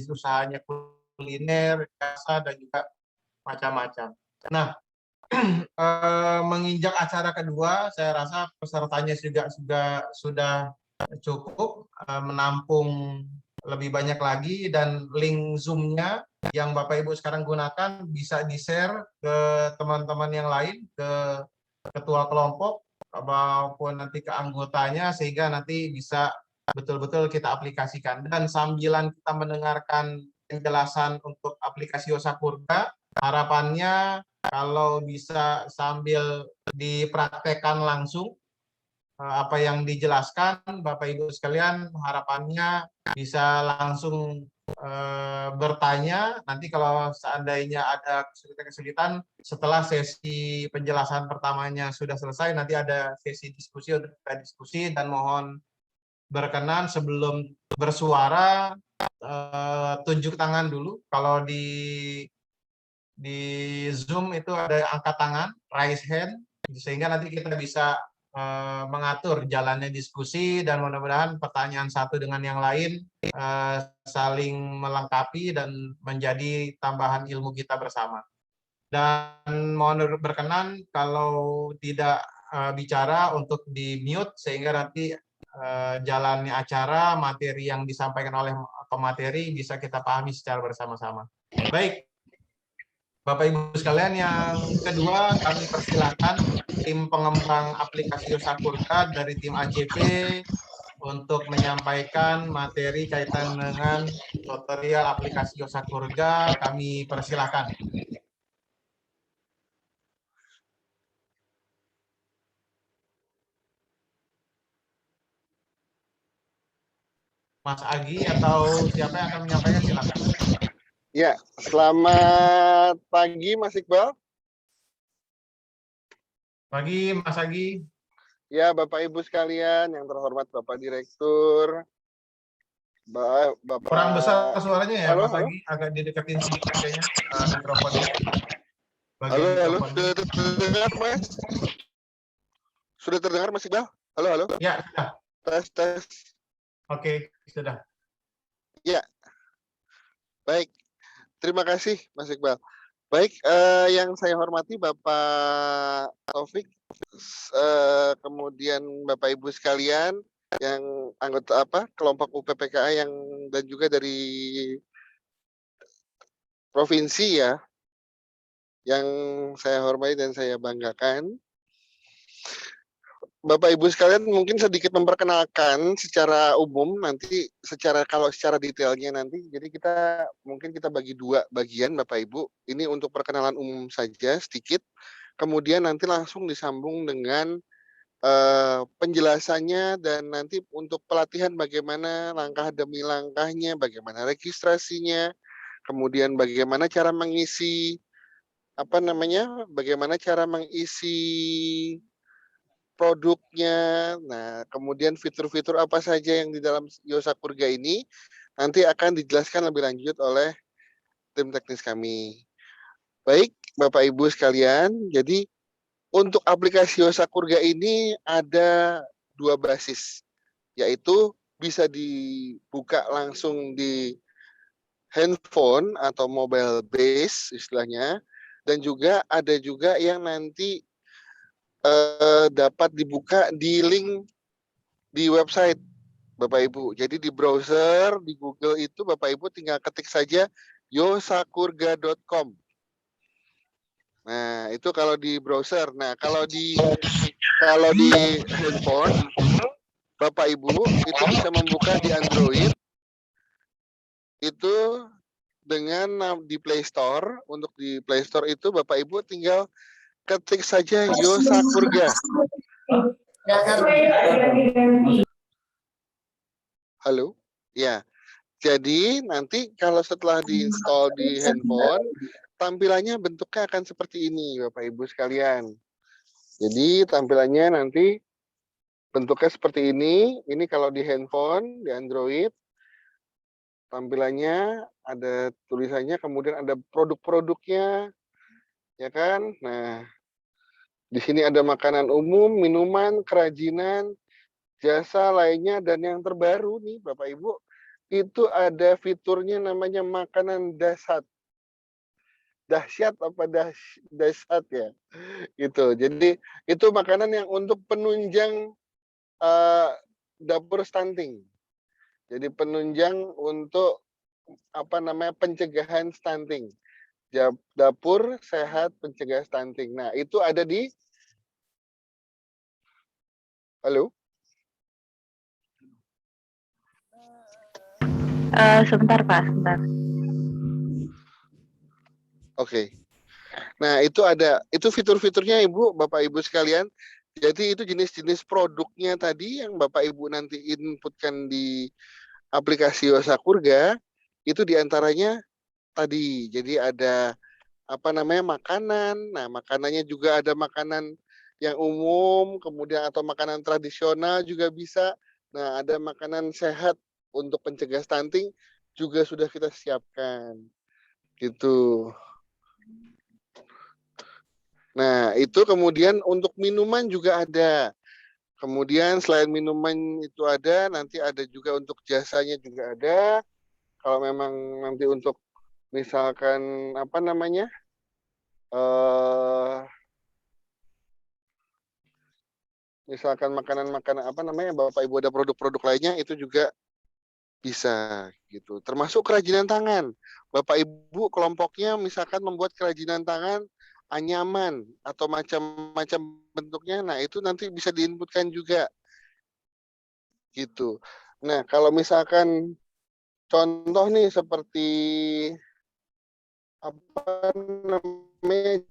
usahanya kuliner, jasa, dan juga macam-macam. Nah, menginjak acara kedua, saya rasa pesertanya juga sudah cukup menampung lebih banyak lagi, dan link Zoom-nya yang Bapak Ibu sekarang gunakan bisa di-share ke teman-teman yang lain, ke ketua kelompok maupun nanti ke anggotanya, sehingga nanti bisa betul-betul kita aplikasikan. Dan sambilan kita mendengarkan penjelasan untuk aplikasi Yosapurga, harapannya kalau bisa sambil dipraktekkan langsung apa yang dijelaskan, Bapak Ibu sekalian, harapannya bisa langsung bertanya. Nanti kalau seandainya ada kesulitan-kesulitan, setelah sesi penjelasan pertamanya sudah selesai, nanti ada sesi diskusi untuk kita diskusi, dan mohon berkenan sebelum bersuara tunjuk tangan dulu. Kalau di Zoom itu ada angkat tangan, raise hand, sehingga nanti kita bisa mengatur jalannya diskusi, dan mudah-mudahan pertanyaan satu dengan yang lain saling melengkapi dan menjadi tambahan ilmu kita bersama. Dan mohon berkenan kalau tidak bicara untuk di-mute, sehingga nanti jalannya acara, materi yang disampaikan oleh pemateri bisa kita pahami secara bersama-sama. Baik, Bapak Ibu sekalian, yang kedua kami persilakan tim pengembang aplikasi Yosapurga dari tim AJP untuk menyampaikan materi kaitan dengan tutorial aplikasi Yosapurga. Kami persilakan. Mas Agi atau siapa yang akan menyampaikan, silakan. Ya, selamat pagi Mas Iqbal. Pagi Mas Agi. Ya, Bapak Ibu sekalian, yang terhormat Bapak Direktur. Bapak... Kurang besar suaranya ya, halo, Mas Agi, agak dideketin sedikit kayaknya mikrofonnya. Halo, sudah terdengar Mas? Sudah terdengar Mas Iqbal? Halo, halo. Ya, sudah. Tes. Oke, sudah. Ya, baik. Terima kasih Mas Iqbal. Baik, yang saya hormati Bapak Taufik, kemudian Bapak Ibu sekalian, yang anggota kelompok UPPKA dan juga dari provinsi ya, yang saya hormati dan saya banggakan. Bapak Ibu sekalian, mungkin sedikit memperkenalkan secara umum, nanti kalau secara detailnya nanti, jadi mungkin kita bagi dua bagian Bapak Ibu. Ini untuk perkenalan umum saja sedikit, kemudian nanti langsung disambung dengan penjelasannya, dan nanti untuk pelatihan bagaimana langkah demi langkahnya, bagaimana registrasinya, kemudian bagaimana cara mengisi bagaimana cara mengisi produknya. Nah, kemudian fitur-fitur apa saja yang di dalam Yosapurga ini nanti akan dijelaskan lebih lanjut oleh tim teknis kami. Baik, Bapak Ibu sekalian, jadi untuk aplikasi Yosapurga ini ada dua basis, yaitu bisa dibuka langsung di handphone atau mobile base istilahnya, dan juga ada yang nanti dapat dibuka di link di website Bapak Ibu. Jadi di browser, di Google itu Bapak Ibu tinggal ketik saja yosakurga.com. Nah, itu kalau di browser. Nah, kalau di handphone Bapak Ibu itu bisa membuka di Android itu dengan di Play Store. Untuk di Play Store itu Bapak Ibu tinggal ketik saja Yosapurga. Halo? Ya. Jadi nanti kalau setelah diinstal di handphone, tampilannya bentuknya akan seperti ini Bapak Ibu sekalian. Jadi tampilannya nanti bentuknya seperti ini. Ini kalau di handphone, di Android, tampilannya ada tulisannya, kemudian ada produk-produknya, ya kan? Nah, di sini ada makanan umum, minuman, kerajinan, jasa lainnya, dan yang terbaru nih Bapak Ibu, itu ada fiturnya namanya makanan dahsyat. Dahsyat apa dahsyat ya? Gitu. Jadi itu makanan yang untuk penunjang dapur stunting. Jadi penunjang untuk pencegahan stunting. Dapur sehat pencegah stunting. Nah, itu ada di halo. Sebentar Pak, sebentar. Oke. Nah, itu fitur-fiturnya Ibu, Bapak Ibu sekalian. Jadi itu jenis-jenis produknya tadi yang Bapak Ibu nanti inputkan di aplikasi Yosakurga, itu diantaranya tadi. Jadi ada makanan. Nah, makanannya juga ada makanan yang umum, kemudian atau makanan tradisional juga bisa. Nah, ada makanan sehat untuk pencegah stunting juga sudah kita siapkan. Gitu. Nah, itu kemudian untuk minuman juga ada. Kemudian selain minuman itu ada, nanti ada juga untuk jasanya juga ada. Kalau memang nanti untuk misalkan misalkan makanan-makanan Bapak Ibu ada produk-produk lainnya itu juga bisa gitu. Termasuk kerajinan tangan. Bapak Ibu kelompoknya misalkan membuat kerajinan tangan anyaman atau macam-macam bentuknya, nah itu nanti bisa diinputkan juga gitu. Nah, kalau misalkan contoh nih seperti apa namanya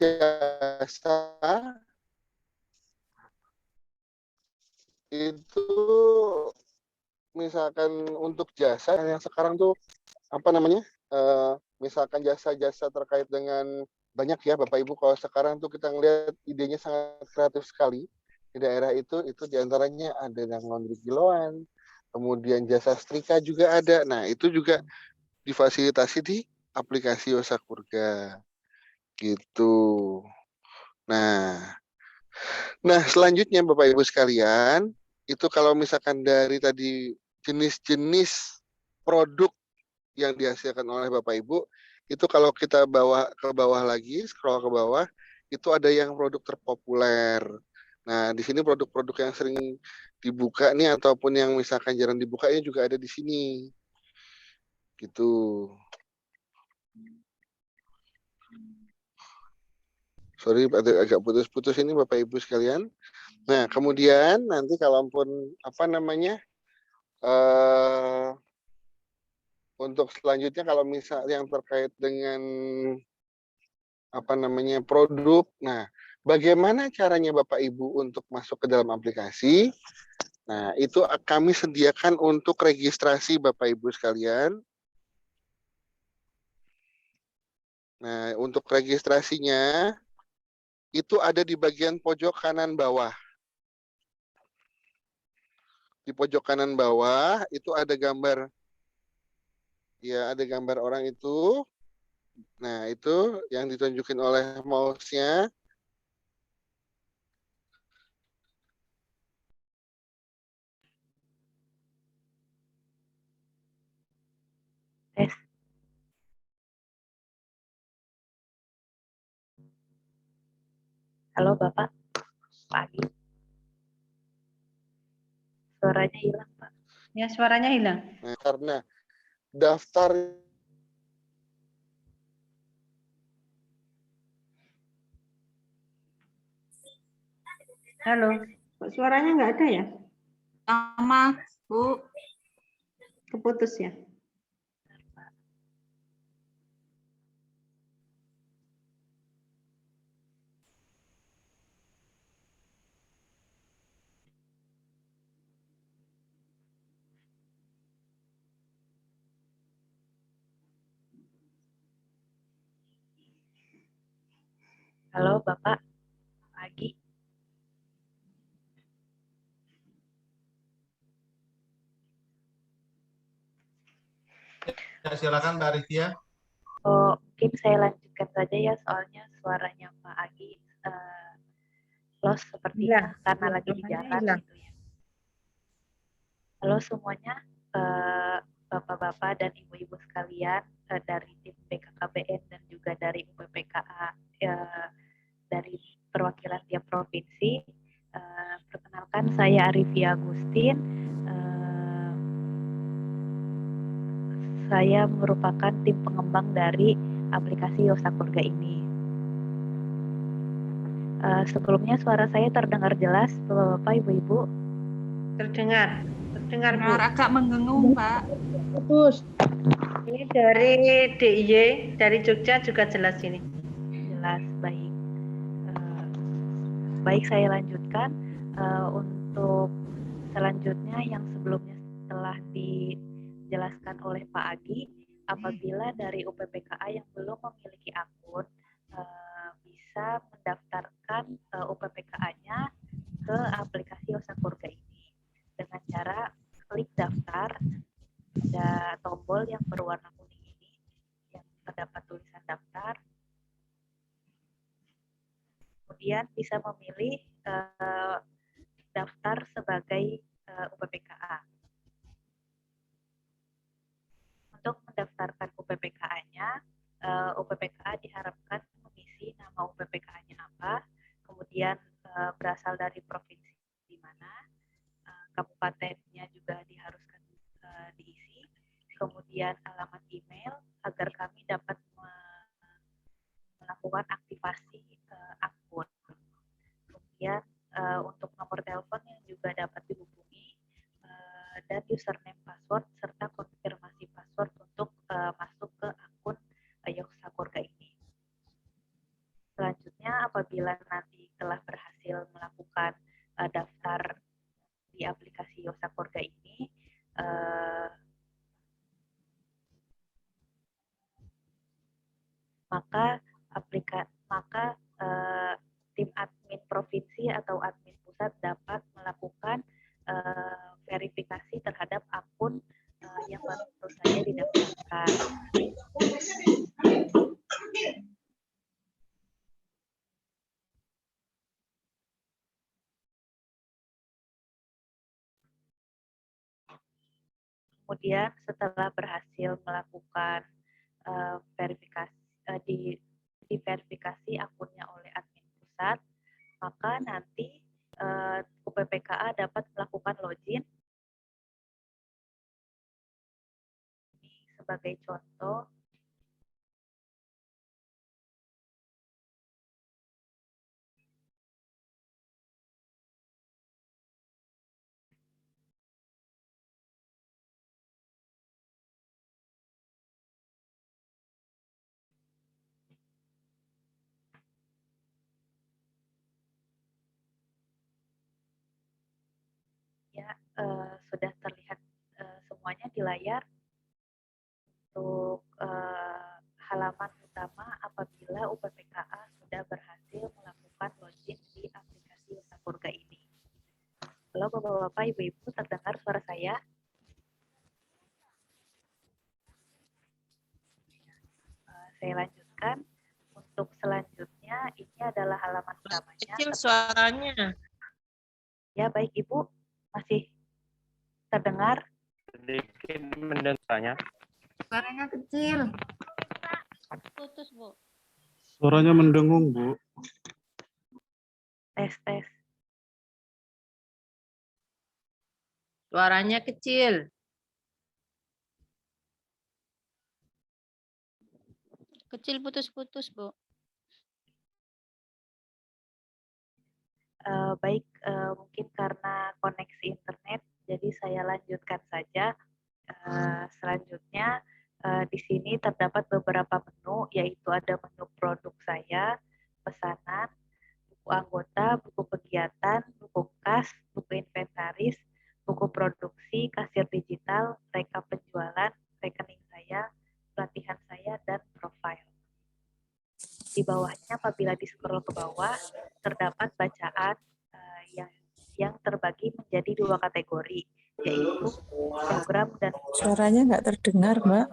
jasa itu, misalkan untuk jasa yang sekarang tuh misalkan jasa-jasa terkait dengan banyak ya Bapak Ibu, kalau sekarang tuh kita ngelihat idenya sangat kreatif sekali di daerah itu diantaranya ada yang laundry kiloan, kemudian jasa setrika juga ada. Nah, itu juga difasilitasi di aplikasi Yosakurga gitu. Nah, selanjutnya Bapak Ibu sekalian, itu kalau misalkan dari tadi jenis-jenis produk yang dihasilkan oleh Bapak Ibu, itu kalau kita bawa ke bawah lagi, scroll ke bawah, itu ada yang produk terpopuler. Nah, di sini produk-produk yang sering dibuka nih ataupun yang misalkan jarang dibukanya juga ada di sini. Gitu. Sorry, agak putus-putus ini Bapak Ibu sekalian. Nah, kemudian nanti kalaupun untuk selanjutnya kalau misal yang terkait dengan produk. Nah, bagaimana caranya Bapak Ibu untuk masuk ke dalam aplikasi? Nah, itu kami sediakan untuk registrasi Bapak Ibu sekalian. Nah, untuk registrasinya itu ada di bagian pojok kanan bawah. Di pojok kanan bawah itu ada gambar, ya ada gambar orang itu. Nah, itu yang ditunjukin oleh mouse-nya. Tes. Halo Bapak, pagi. Suaranya hilang Pak. Ya, suaranya hilang. Nah, karena daftar Halo, kok suaranya nggak ada ya? Sama, Bu. Keputus ya? Halo Bapak, pagi. Ya, silakan Mbak Rivia. Oh, mungkin saya lanjutkan saja ya, soalnya suaranya Pak Agi lost sepertinya karena lagi di suaranya jalan hilang. gitu ya. Halo semuanya, Bapak-bapak dan Ibu-Ibu sekalian dari tim BKKBN dan juga dari UPPKA dari perwakilan tiap provinsi. Perkenalkan, saya Arifia Agustin. Saya merupakan tim pengembang dari aplikasi Yosakurga ini. Sebelumnya suara saya terdengar jelas, Bapak-bapak, Ibu-Ibu? Terdengar. Terdengar, Bu. Dengar agak menggengung, Pak. Putus. Ini dari DIY, dari Jogja juga jelas ini. Jelas, baik. Baik, saya lanjutkan. Untuk selanjutnya yang sebelumnya telah dijelaskan oleh Pak Agi, apabila dari UPPKA yang belum memiliki akun, bisa mendaftarkan UPPKA-nya ke aplikasi Yosakurga ini dengan cara klik daftar, ada tombol yang berwarna kuning ini yang terdapat tulisan daftar. Kemudian bisa memilih daftar sebagai UPPKA. Untuk mendaftarkan UPPKA-nya, UPPKA diharapkan mengisi nama UPPKA-nya apa, kemudian berasal dari provinsi di mana, kabupatennya juga diharuskan diisi, kemudian alamat email agar kami dapat melakukan aktivasi akun. Kemudian untuk nomor telepon yang juga dapat dihubungi dan username password serta konfirmasi password untuk masuk ke akun Yosakurga ini. Selanjutnya, apabila nanti telah berhasil melakukan daftar di aplikasi Yosakurga ini, maka tim admin provinsi atau admin pusat dapat melakukan verifikasi terhadap akun yang baru saja didaftarkan. Kemudian setelah berhasil melakukan diverifikasi akunnya oleh admin pusat, maka nanti UPPKA dapat melakukan login. Ini sebagai contoh, ya sudah terlihat semuanya di layar. Untuk halaman utama, apabila UPPKA sudah berhasil melakukan login di aplikasi Yosakurga ini. Halo Bapak-bapak, Ibu-ibu, terdengar suara saya? Saya lanjutkan. Untuk selanjutnya, ini adalah halaman utamanya. Kecil suaranya. Ya, baik Ibu. Masih terdengar? Sedikit mendengarnya. Suaranya kecil. Putus, Bu. Suaranya mendengung, Bu. Tes. Suaranya kecil. Kecil putus-putus, Bu. Baik, mungkin karena koneksi internet, jadi saya lanjutkan saja. Selanjutnya, di sini terdapat beberapa menu, yaitu ada menu produk saya, pesanan, buku anggota, buku kegiatan, buku kas, buku inventaris, buku produksi, kasir digital, rekap penjualan, rekening saya, pelatihan saya, dan profile. Di bawahnya, apabila di-scroll ke bawah, terdapat bacaan yang terbagi menjadi 2 kategori, yaitu program dan Suaranya nggak terdengar, Mbak.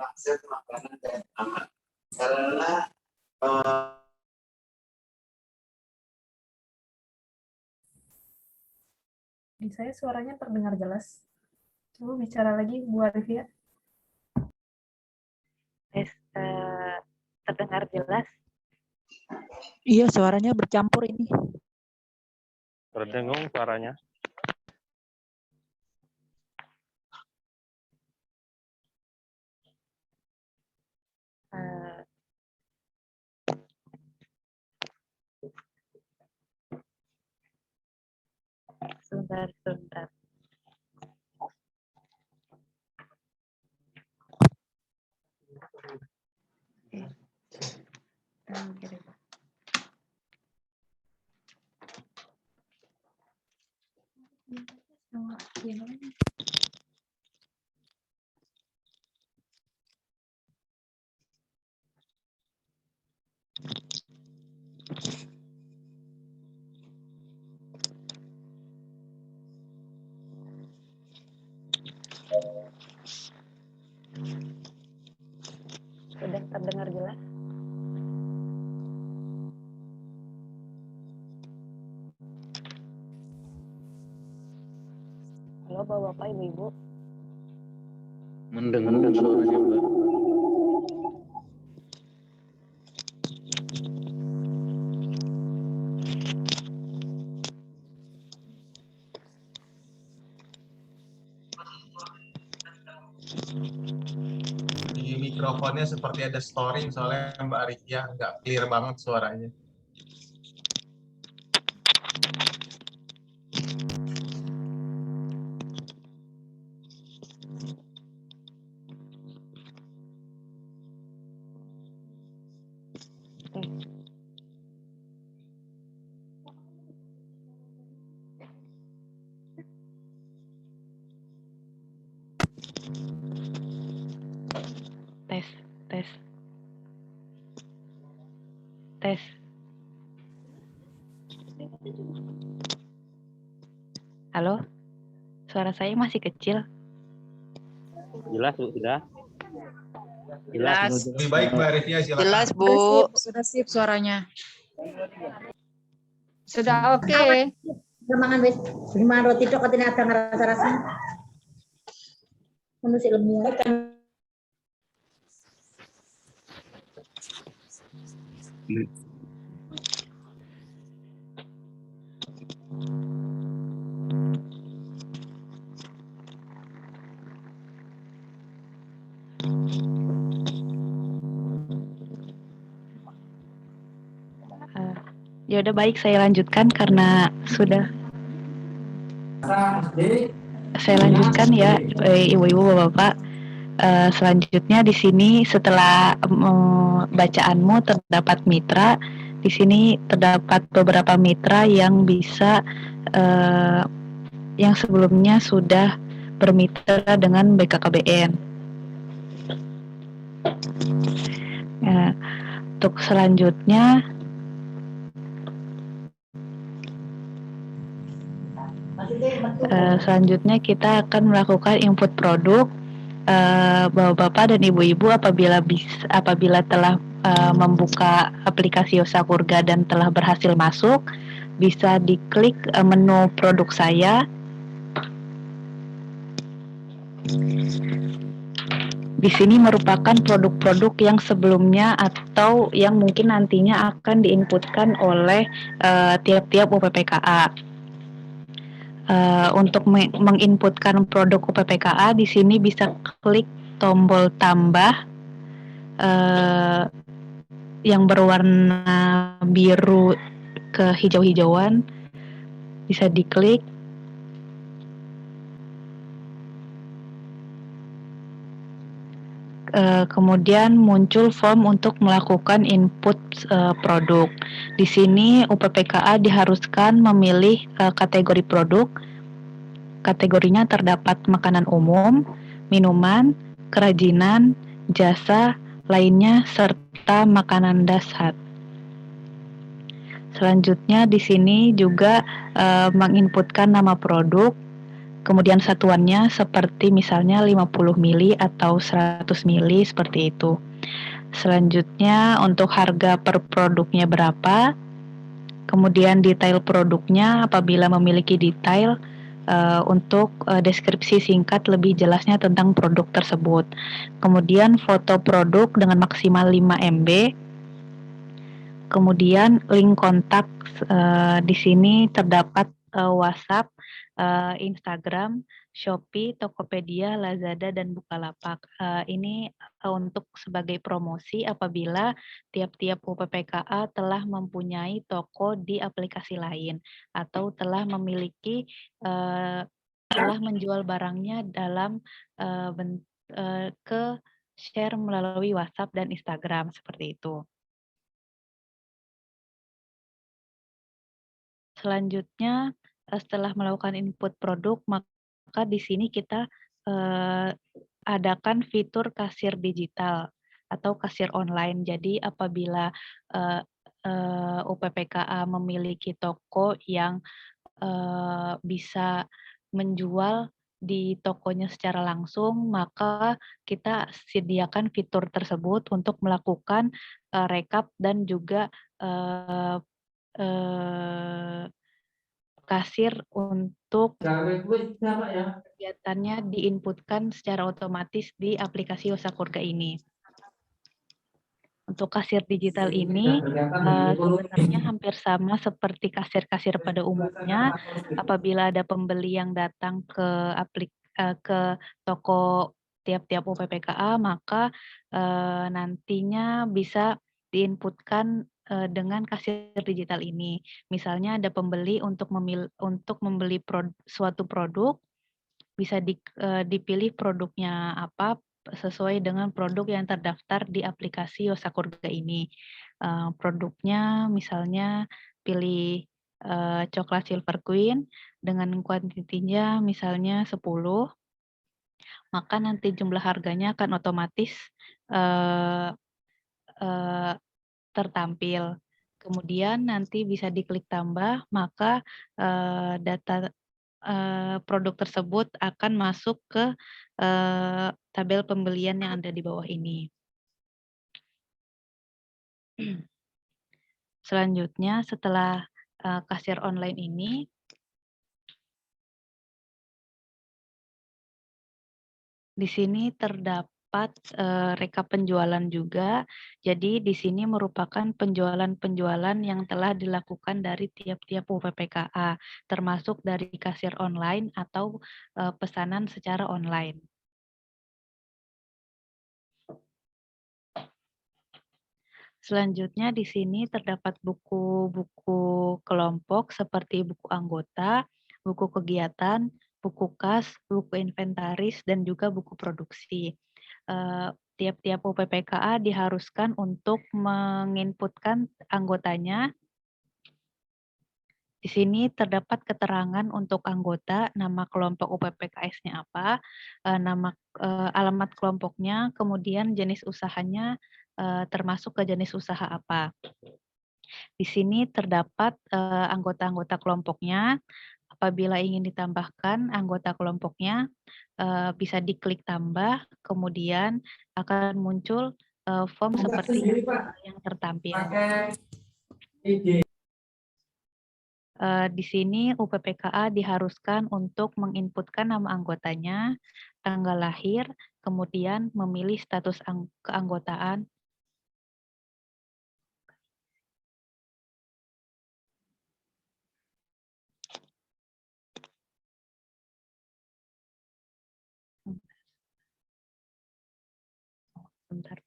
Karena di saya suaranya terdengar jelas. Coba bicara lagi, Bu Arifia. Tes, terdengar jelas? Iya, suaranya bercampur ini. Terdengung suaranya. Eh, sebentar. Sudah terdengar jelas? Halo Bapak-Bapak, Ibu-Ibu. Mendengung suaranya, Mbak. Di mikrofonnya seperti ada storing soalnya Mbak Rikia nggak clear banget suaranya. Tes. Halo, suara saya masih kecil. Jelas, Bu, sudah? Jelas. Lebih baik Mbak Rikia silakan. Jelas, Bu. Sudah sip suaranya. Sudah oke. Mangan wis mangan roti tok katene ada rasa-rasa. Ngono sik lemu. Ya udah baik, saya lanjutkan karena sudah. Saya lanjutkan ya, Ibu-ibu, Bapak-bapak. Selanjutnya di sini setelah bacaanmu terdapat mitra, di sini terdapat beberapa mitra yang bisa yang sebelumnya sudah bermitra dengan BKKBN. Untuk selanjutnya kita akan melakukan input produk. Bapak-bapak dan ibu-ibu apabila telah membuka aplikasi Yosakurga dan telah berhasil masuk, bisa diklik menu produk saya. Di sini merupakan produk-produk yang sebelumnya atau yang mungkin nantinya akan diinputkan oleh tiap-tiap UPPKA. Untuk menginputkan produk UPPKA, di sini bisa klik tombol tambah yang berwarna biru ke hijau-hijauan, bisa diklik. Kemudian muncul form untuk melakukan input produk. Di sini UPPKA diharuskan memilih kategori produk. Kategorinya terdapat makanan umum, minuman, kerajinan, jasa, lainnya, serta makanan dasar. Selanjutnya di sini juga menginputkan nama produk, kemudian satuannya seperti misalnya 50 mili atau 100 mili seperti itu. Selanjutnya untuk harga per produknya berapa, kemudian detail produknya apabila memiliki detail, untuk deskripsi singkat lebih jelasnya tentang produk tersebut. Kemudian foto produk dengan maksimal 5 MB. Kemudian link kontak di sini terdapat WhatsApp, Instagram, Shopee, Tokopedia, Lazada, dan Bukalapak. Ini untuk sebagai promosi apabila tiap-tiap UPPKA telah mempunyai toko di aplikasi lain atau telah memiliki telah menjual barangnya dalam ke share melalui WhatsApp dan Instagram seperti itu. Selanjutnya, setelah melakukan input produk, maka di sini kita adakan fitur kasir digital atau kasir online. Jadi apabila UPPKA memiliki toko yang bisa menjual di tokonya secara langsung, maka kita sediakan fitur tersebut untuk melakukan rekap dan juga kasir untuk kegiatannya diinputkan secara otomatis di aplikasi Yosakurga ini. Untuk kasir digital ini sebenarnya hampir sama seperti kasir-kasir pada umumnya. Apabila ada pembeli yang datang ke toko tiap-tiap UPPKA, maka nantinya bisa diinputkan dengan kasir digital ini. Misalnya ada pembeli untuk membeli suatu produk, bisa dipilih produknya apa sesuai dengan produk yang terdaftar di aplikasi Yosakurga ini. Produknya misalnya pilih coklat Silver Queen dengan kuantitinya misalnya 10, maka nanti jumlah harganya akan otomatis tertampil. Kemudian nanti bisa diklik tambah, maka data produk tersebut akan masuk ke tabel pembelian yang ada di bawah ini. Selanjutnya, setelah kasir online ini, di sini terdapat rekap penjualan juga. Jadi di sini merupakan penjualan-penjualan yang telah dilakukan dari tiap-tiap UPPKA, termasuk dari kasir online atau pesanan secara online. Selanjutnya di sini terdapat buku-buku kelompok seperti buku anggota, buku kegiatan, buku kas, buku inventaris, dan juga buku produksi. Tiap-tiap UPPKA diharuskan untuk menginputkan anggotanya. Di sini terdapat keterangan untuk anggota, nama kelompok UPPKS-nya apa, alamat kelompoknya, kemudian jenis usahanya, termasuk ke jenis usaha apa. Di sini terdapat anggota-anggota kelompoknya. Apabila ingin ditambahkan anggota kelompoknya, bisa diklik tambah, kemudian akan muncul form seperti yang tertampil. Di sini UPPKA diharuskan untuk menginputkan nama anggotanya, tanggal lahir, kemudian memilih status keanggotaan. Sebentar.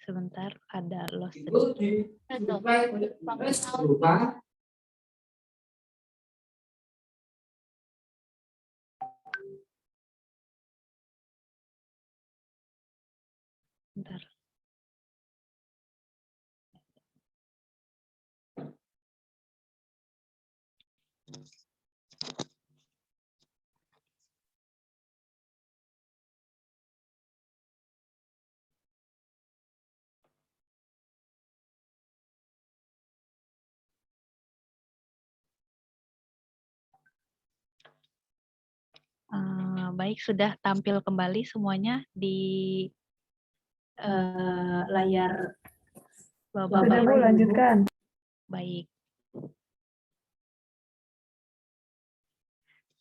Sebentar, ada loss sedikit. Sebentar. Baik, sudah tampil kembali semuanya di layar Bapak Sudah, Bu, Ibu. lanjutkan. Baik.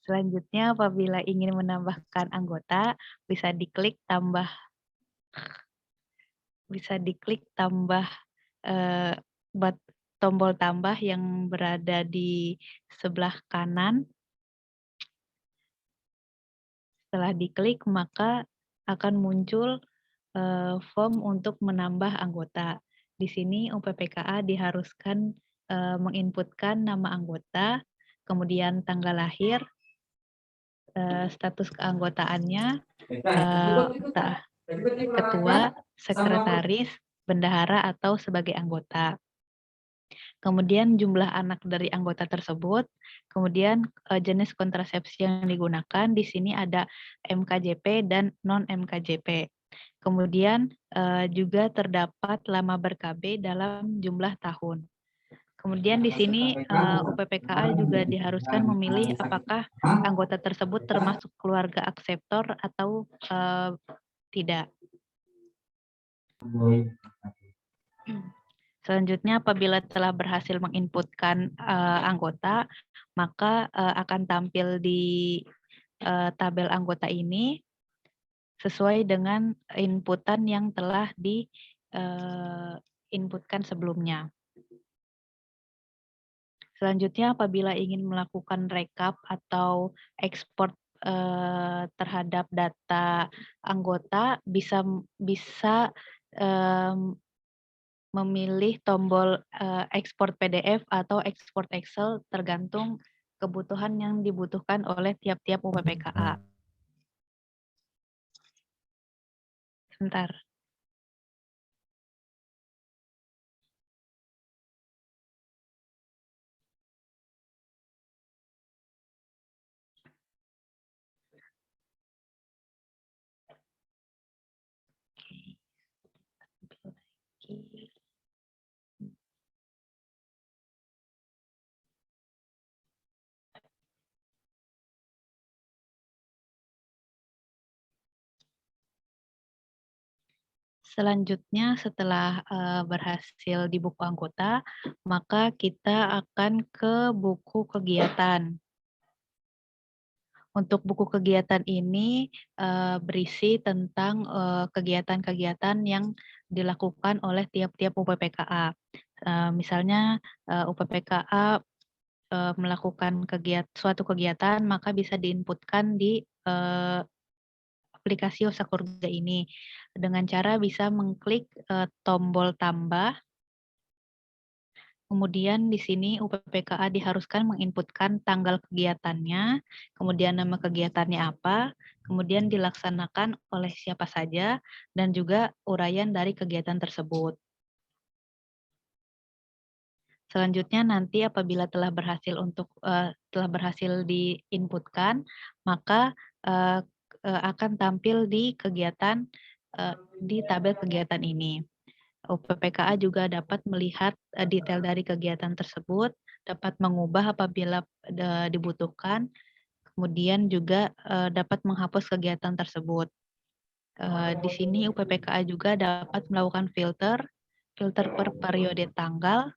Selanjutnya, apabila ingin menambahkan anggota, bisa diklik tambah tombol tambah yang berada di sebelah kanan. Setelah diklik, maka akan muncul form untuk menambah anggota. Di sini UPPKA diharuskan menginputkan nama anggota, kemudian tanggal lahir, status keanggotaannya, ketua, sekretaris, bendahara, atau sebagai anggota. Kemudian jumlah anak dari anggota tersebut, kemudian jenis kontrasepsi yang digunakan, di sini ada MKJP dan non-MKJP. Kemudian juga terdapat lama ber-KB dalam jumlah tahun. Kemudian di sini UPPKA juga diharuskan memilih apakah anggota tersebut termasuk keluarga akseptor atau tidak. Selanjutnya, apabila telah berhasil menginputkan anggota, maka akan tampil di tabel anggota ini sesuai dengan inputan yang telah diinputkan sebelumnya. Selanjutnya, apabila ingin melakukan rekap atau ekspor terhadap data anggota, bisa memilih tombol ekspor PDF atau ekspor Excel tergantung kebutuhan yang dibutuhkan oleh tiap-tiap UPPKA. Sebentar. Oke. Selanjutnya, setelah berhasil di buku anggota, maka kita akan ke buku kegiatan. Untuk buku kegiatan ini berisi tentang kegiatan-kegiatan yang dilakukan oleh tiap-tiap UPPKA. Misalnya UPPKA melakukan suatu kegiatan, maka bisa diinputkan di aplikasi Yosakurga ini dengan cara bisa mengklik tombol tambah. Kemudian di sini UPPKA diharuskan menginputkan tanggal kegiatannya, kemudian nama kegiatannya apa, kemudian dilaksanakan oleh siapa saja, dan juga uraian dari kegiatan tersebut. Selanjutnya nanti apabila telah berhasil diinputkan, maka akan tampil di kegiatan di tabel kegiatan ini. UPPKA juga dapat melihat detail dari kegiatan tersebut, dapat mengubah apabila dibutuhkan, kemudian juga dapat menghapus kegiatan tersebut. Di sini UPPKA juga dapat melakukan filter per periode tanggal,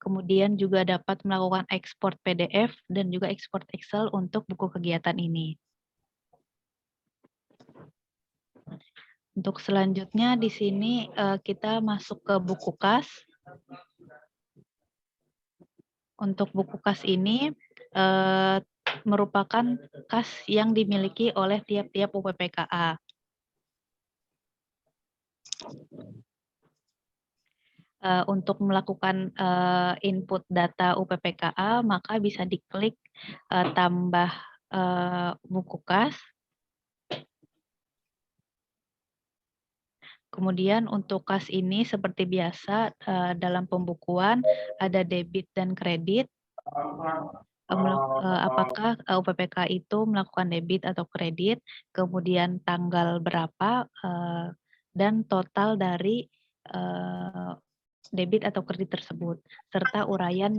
kemudian juga dapat melakukan ekspor PDF dan juga ekspor Excel untuk buku kegiatan ini. Untuk selanjutnya di sini kita masuk ke buku kas. Untuk buku kas ini merupakan kas yang dimiliki oleh tiap-tiap UPPKA. Untuk melakukan input data UPPKA, maka bisa diklik tambah buku kas. Kemudian untuk kas ini seperti biasa dalam pembukuan ada debit dan kredit. Apakah UPPKA itu melakukan debit atau kredit, kemudian tanggal berapa, dan total dari debit atau kredit tersebut, serta uraian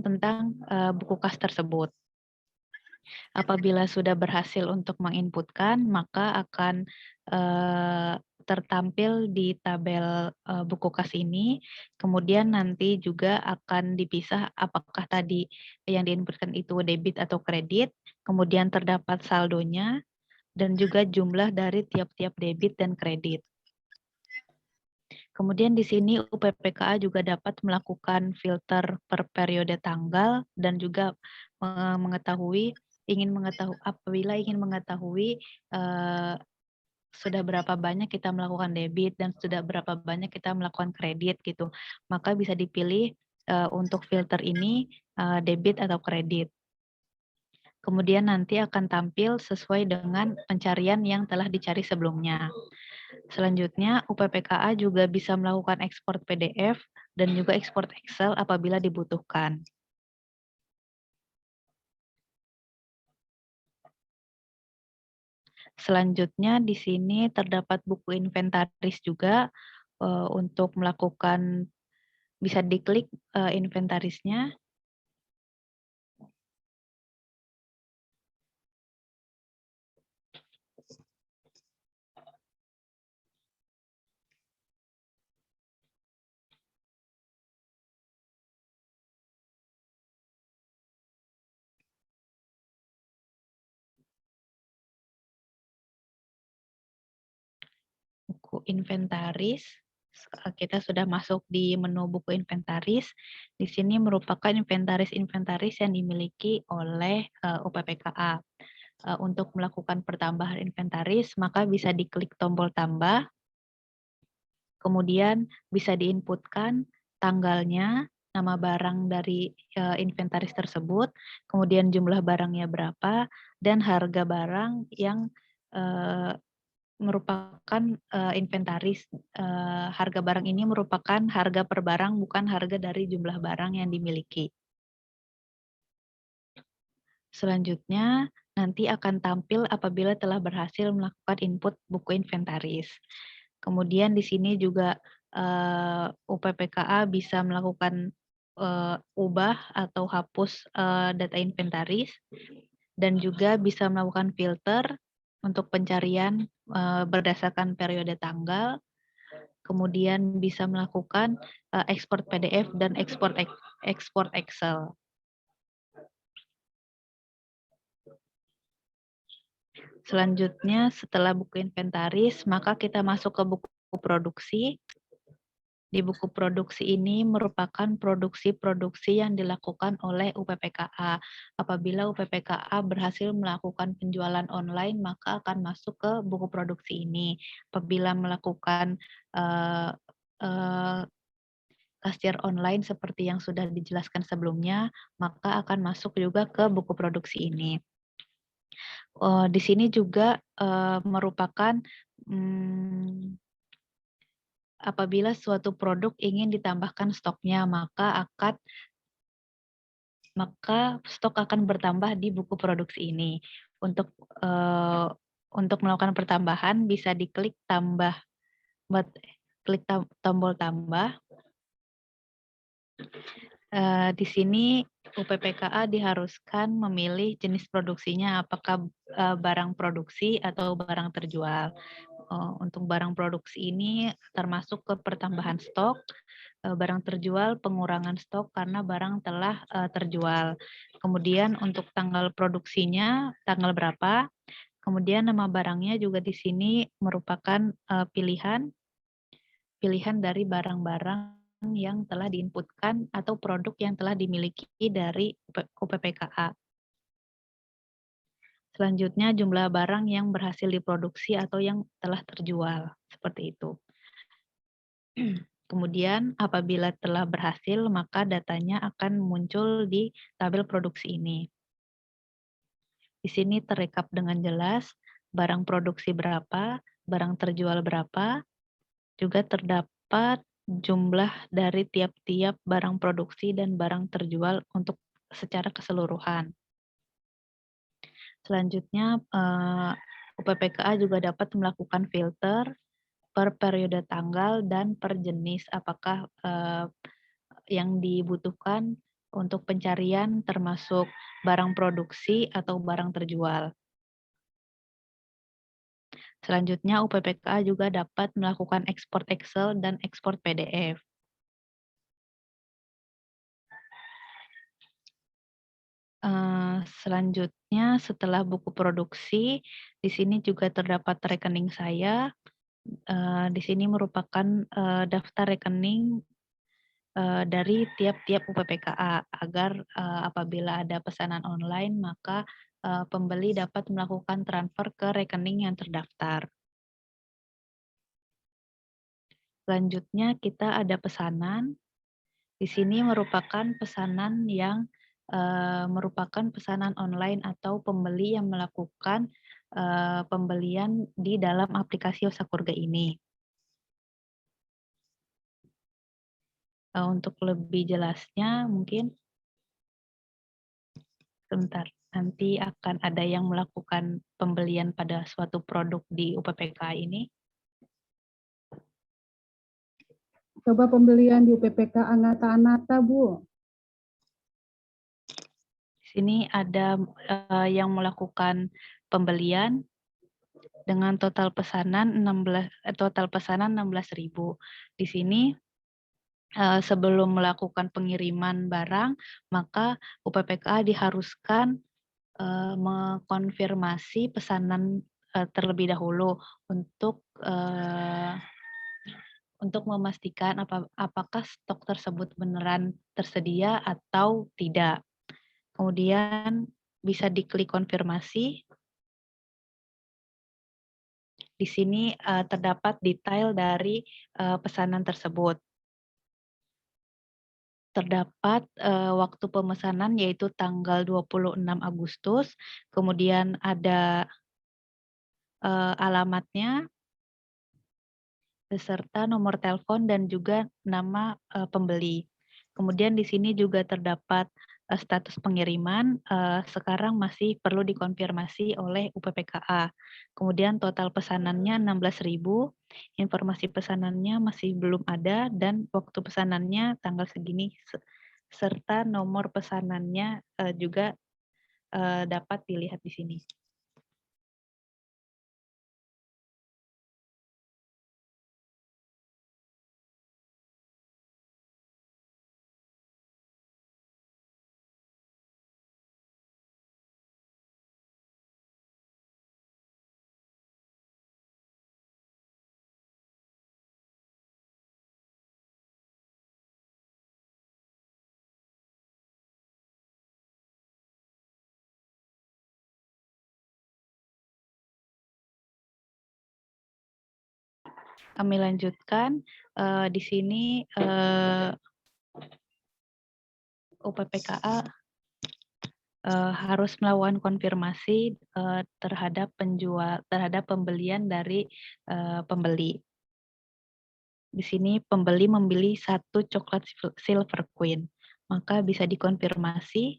tentang buku kas tersebut. Apabila sudah berhasil untuk menginputkan, maka akan tertampil di tabel buku kas ini. Kemudian nanti juga akan dipisah apakah tadi yang diinputkan itu debit atau kredit, kemudian terdapat saldonya, dan juga jumlah dari tiap-tiap debit dan kredit. Kemudian di sini UPPKA juga dapat melakukan filter per periode tanggal dan juga apabila ingin mengetahui sudah berapa banyak kita melakukan debit dan sudah berapa banyak kita melakukan kredit gitu. Maka bisa dipilih untuk filter ini debit atau kredit. Kemudian nanti akan tampil sesuai dengan pencarian yang telah dicari sebelumnya. Selanjutnya, UPPKA juga bisa melakukan ekspor PDF dan juga ekspor Excel apabila dibutuhkan. Selanjutnya, di sini terdapat buku inventaris juga untuk melakukan, bisa diklik inventarisnya. Buku inventaris, kita sudah masuk di menu buku inventaris. Di sini merupakan inventaris-inventaris yang dimiliki oleh UPPKA. Untuk melakukan pertambahan inventaris, maka bisa diklik tombol tambah, kemudian bisa diinputkan tanggalnya, nama barang dari inventaris tersebut, kemudian jumlah barangnya berapa, dan harga barang yang merupakan inventaris. Harga barang ini merupakan harga per barang, bukan harga dari jumlah barang yang dimiliki. Selanjutnya, nanti akan tampil apabila telah berhasil melakukan input buku inventaris. Kemudian di sini juga UPPKA bisa melakukan ubah atau hapus data inventaris, dan juga bisa melakukan filter untuk pencarian berdasarkan periode tanggal, kemudian bisa melakukan ekspor PDF dan ekspor Excel. Selanjutnya, setelah buku inventaris, maka kita masuk ke buku produksi. Di buku produksi ini merupakan produksi-produksi yang dilakukan oleh UPPKA. Apabila UPPKA berhasil melakukan penjualan online, maka akan masuk ke buku produksi ini. Apabila melakukan kasir online seperti yang sudah dijelaskan sebelumnya, maka akan masuk juga ke buku produksi ini. Di sini juga merupakan apabila suatu produk ingin ditambahkan stoknya, maka stok akan bertambah di buku produksi ini. Untuk melakukan pertambahan bisa diklik tambah, klik tombol tambah. Di sini UPPKA diharuskan memilih jenis produksinya, apakah barang produksi atau barang terjual. Untuk barang produksi ini termasuk ke pertambahan stok, barang terjual pengurangan stok karena barang telah terjual. Kemudian untuk tanggal produksinya tanggal berapa, kemudian nama barangnya juga di sini merupakan pilihan dari barang-barang yang telah diinputkan atau produk yang telah dimiliki dari UPPKA. Selanjutnya jumlah barang yang berhasil diproduksi atau yang telah terjual, seperti itu. Kemudian apabila telah berhasil, maka datanya akan muncul di tabel produksi ini. Di sini terekap dengan jelas barang produksi berapa, barang terjual berapa, juga terdapat jumlah dari tiap-tiap barang produksi dan barang terjual untuk secara keseluruhan. Selanjutnya, UPPKA juga dapat melakukan filter per periode tanggal dan per jenis, apakah yang dibutuhkan untuk pencarian termasuk barang produksi atau barang terjual. Selanjutnya, UPPKA juga dapat melakukan ekspor Excel dan ekspor PDF. Selanjutnya, setelah buku produksi, di sini juga terdapat rekening saya. Di sini merupakan daftar rekening dari tiap-tiap UPPKA agar apabila ada pesanan online maka pembeli dapat melakukan transfer ke rekening yang terdaftar. Selanjutnya kita ada pesanan. Di sini merupakan pesanan yang merupakan pesanan online atau pembeli yang melakukan pembelian di dalam aplikasi Yosakurga ini. Untuk lebih jelasnya mungkin sebentar, nanti akan ada yang melakukan pembelian pada suatu produk di UPPK ini. Coba pembelian di UPPK Anata-Anata, Bu. Di sini ada yang melakukan pembelian dengan total pesanan 16.000. Di sini sebelum melakukan pengiriman barang, maka UPPK diharuskan mengkonfirmasi pesanan terlebih dahulu untuk memastikan apakah stok tersebut beneran tersedia atau tidak. Kemudian bisa diklik konfirmasi. Di sini terdapat detail dari pesanan tersebut. Terdapat waktu pemesanan yaitu tanggal 26 Agustus, kemudian ada alamatnya, beserta nomor telepon dan juga nama pembeli. Kemudian di sini juga terdapat status pengiriman, sekarang masih perlu dikonfirmasi oleh UPPKA. Kemudian total pesanannya 16.000, informasi pesanannya masih belum ada, dan waktu pesanannya tanggal segini, serta nomor pesanannya juga dapat dilihat di sini. Kami lanjutkan, di sini UPPKA harus melakukan konfirmasi terhadap pembelian dari pembeli. Di sini pembeli membeli 1 coklat Silver Queen, maka bisa dikonfirmasi.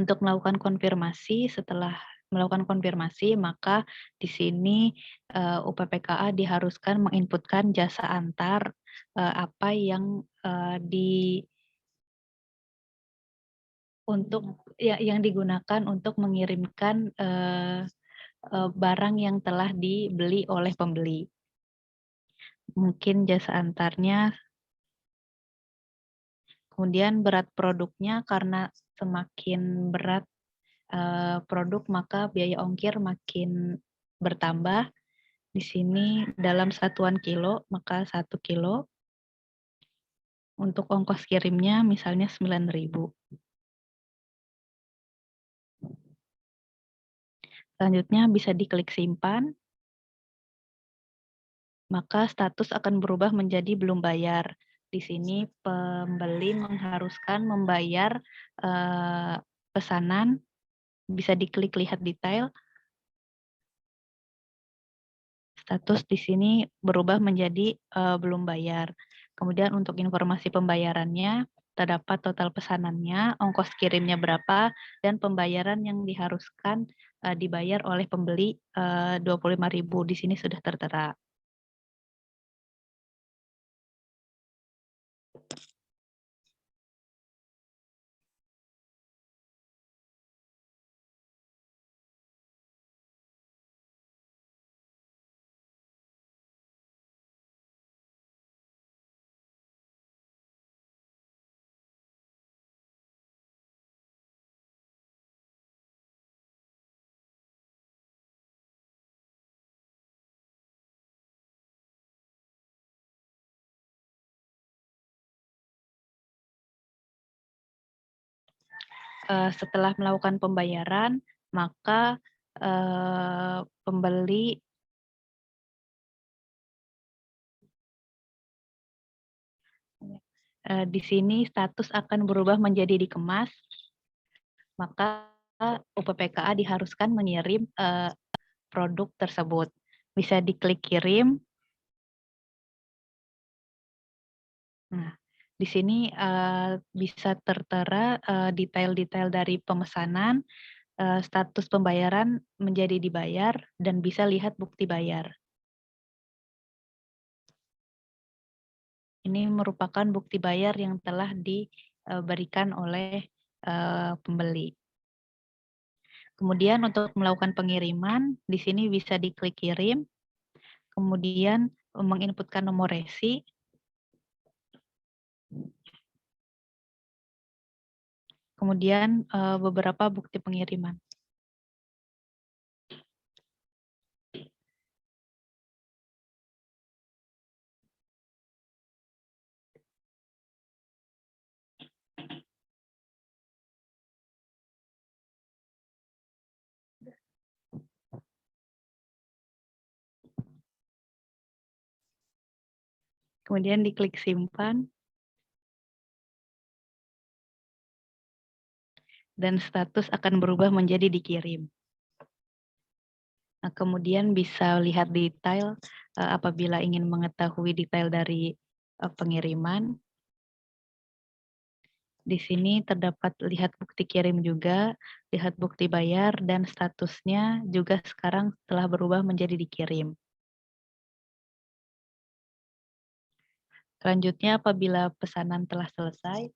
Untuk melakukan konfirmasi, setelah melakukan konfirmasi, maka di sini UPPKA diharuskan menginputkan jasa antar apa yang yang digunakan untuk mengirimkan barang yang telah dibeli oleh pembeli. Mungkin jasa antarnya, kemudian berat produknya, karena semakin berat produk maka biaya ongkir makin bertambah. Di sini dalam satuan kilo, maka 1 kilo. Untuk ongkos kirimnya misalnya 9.000. Selanjutnya bisa diklik simpan. Maka status akan berubah menjadi belum bayar. Di sini pembeli mengharuskan membayar pesanan. Bisa diklik lihat detail. Status di sini berubah menjadi belum bayar. Kemudian untuk informasi pembayarannya, terdapat total pesanannya, ongkos kirimnya berapa, dan pembayaran yang diharuskan dibayar oleh pembeli 25.000 di sini sudah tertera. setelah melakukan pembayaran, maka pembeli di sini status akan berubah menjadi dikemas, maka UPPKA diharuskan mengirim produk tersebut. Bisa diklik kirim. Nah, di sini bisa tertera detail-detail dari pemesanan, status pembayaran menjadi dibayar, dan bisa lihat bukti bayar. Ini merupakan bukti bayar yang telah diberikan oleh pembeli. Kemudian untuk melakukan pengiriman, di sini bisa diklik kirim, kemudian menginputkan nomor resi, kemudian beberapa bukti pengiriman. Kemudian diklik simpan, dan status akan berubah menjadi dikirim. Nah, kemudian bisa lihat detail apabila ingin mengetahui detail dari pengiriman. Di sini terdapat lihat bukti kirim juga, lihat bukti bayar, dan statusnya juga sekarang telah berubah menjadi dikirim. Selanjutnya, apabila pesanan telah selesai,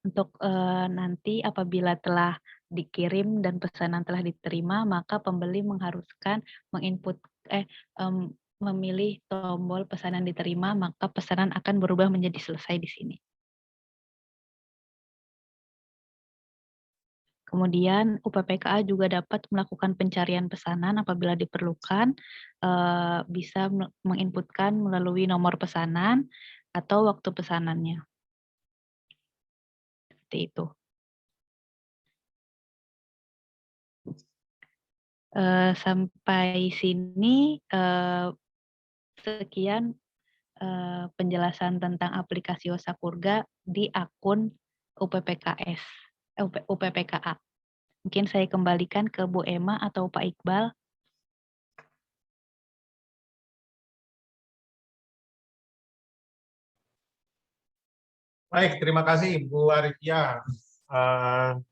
untuk nanti apabila telah dikirim dan pesanan telah diterima, maka pembeli mengharuskan memilih tombol pesanan diterima, maka pesanan akan berubah menjadi selesai di sini. Kemudian UPPKA juga dapat melakukan pencarian pesanan apabila diperlukan, bisa menginputkan melalui nomor pesanan atau waktu pesanannya. Seperti itu. Sampai sini sekian penjelasan tentang aplikasi Yosapurga di akun UPPKA. Mungkin saya kembalikan ke Bu Emma atau Pak Iqbal. Baik, terima kasih Bu Arifia.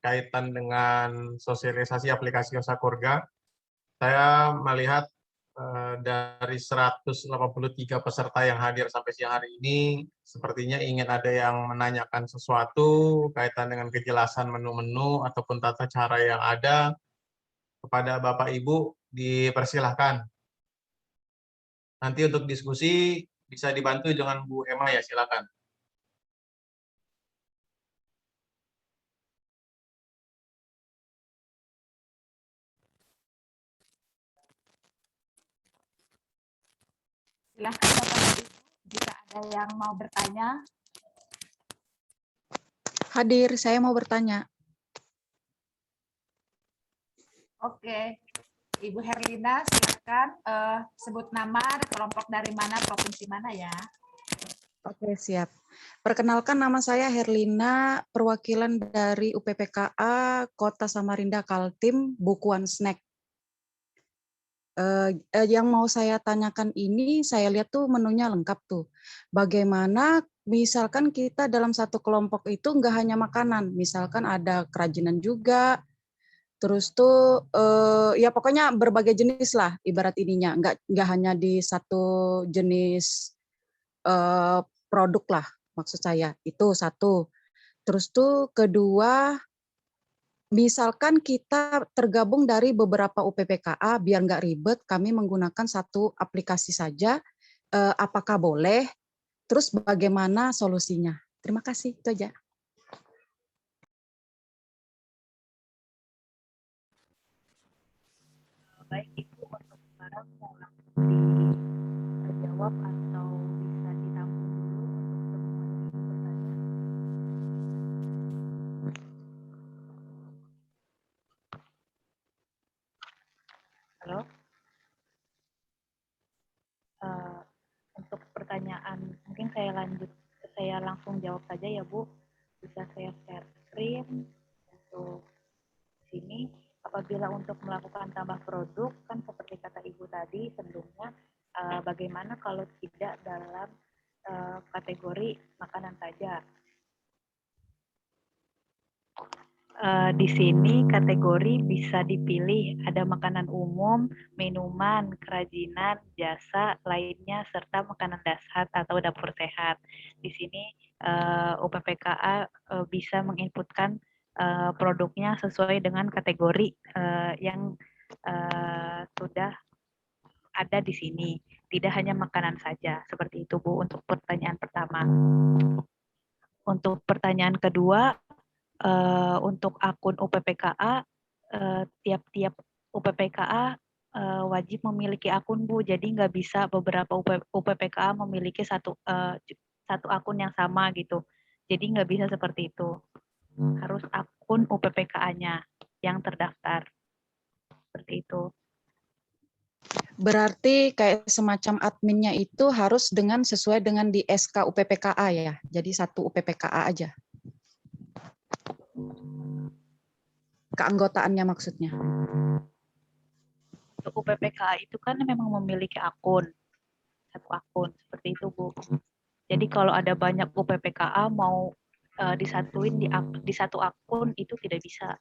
Kaitan dengan sosialisasi aplikasi Yosapurga, saya melihat dari 183 peserta yang hadir sampai siang hari ini, sepertinya ingin ada yang menanyakan sesuatu kaitan dengan kejelasan menu-menu ataupun tata cara yang ada. Kepada Bapak Ibu, dipersilahkan. Nanti untuk diskusi bisa dibantu dengan Bu Emma ya, silakan. Silahkan Bapak Ibu, jika ada yang mau bertanya. Hadir, saya mau bertanya. Oke, Ibu Herlina, silakan sebut nama, kelompok dari mana, provinsi mana ya. Oke, siap. Perkenalkan, nama saya Herlina, perwakilan dari UPPKA Kota Samarinda Kaltim, Bukuan Snack. Yang mau saya tanyakan ini, saya lihat tuh menunya lengkap tuh. Bagaimana misalkan kita dalam satu kelompok itu nggak hanya makanan, misalkan ada kerajinan juga, terus tuh ya pokoknya berbagai jenis lah ibarat ininya, nggak hanya di satu jenis produk lah maksud saya. Itu satu. Terus tuh kedua, misalkan kita tergabung dari beberapa UPPKA, biar nggak ribet, kami menggunakan satu aplikasi saja. Apakah boleh? Terus bagaimana solusinya? Terima kasih, itu aja. Baik, Ibu, untuk sekarang mau langsung dijawab atau bisa ditampung dulu untuk semua pertanyaan. Halo? Untuk pertanyaan, mungkin saya langsung jawab saja ya Bu. Bisa saya share screen untuk sini. Apabila untuk melakukan tambah produk, kan seperti kata Ibu tadi sebelumnya, bagaimana kalau tidak dalam kategori makanan saja. Di sini kategori bisa dipilih, ada makanan umum, minuman, kerajinan, jasa, lainnya, serta makanan dasar atau dapur sehat. Di sini UPPKA bisa menginputkan produknya sesuai dengan kategori yang sudah ada di sini. Tidak hanya makanan saja, seperti itu Bu untuk pertanyaan pertama. Untuk pertanyaan kedua, untuk akun UPPKA, tiap-tiap UPPKA wajib memiliki akun Bu, jadi nggak bisa beberapa UPPKA memiliki satu akun yang sama gitu. Jadi nggak bisa seperti itu. Harus akun UPPKA-nya yang terdaftar. Seperti itu. Berarti kayak semacam adminnya itu harus sesuai dengan di SK UPPKA ya. Jadi satu UPPKA aja. Keanggotaannya maksudnya. Untuk UPPKA itu kan memang memiliki akun. Satu akun, seperti itu Bu. Jadi kalau ada banyak UPPKA mau disatuin di satu akun itu tidak bisa.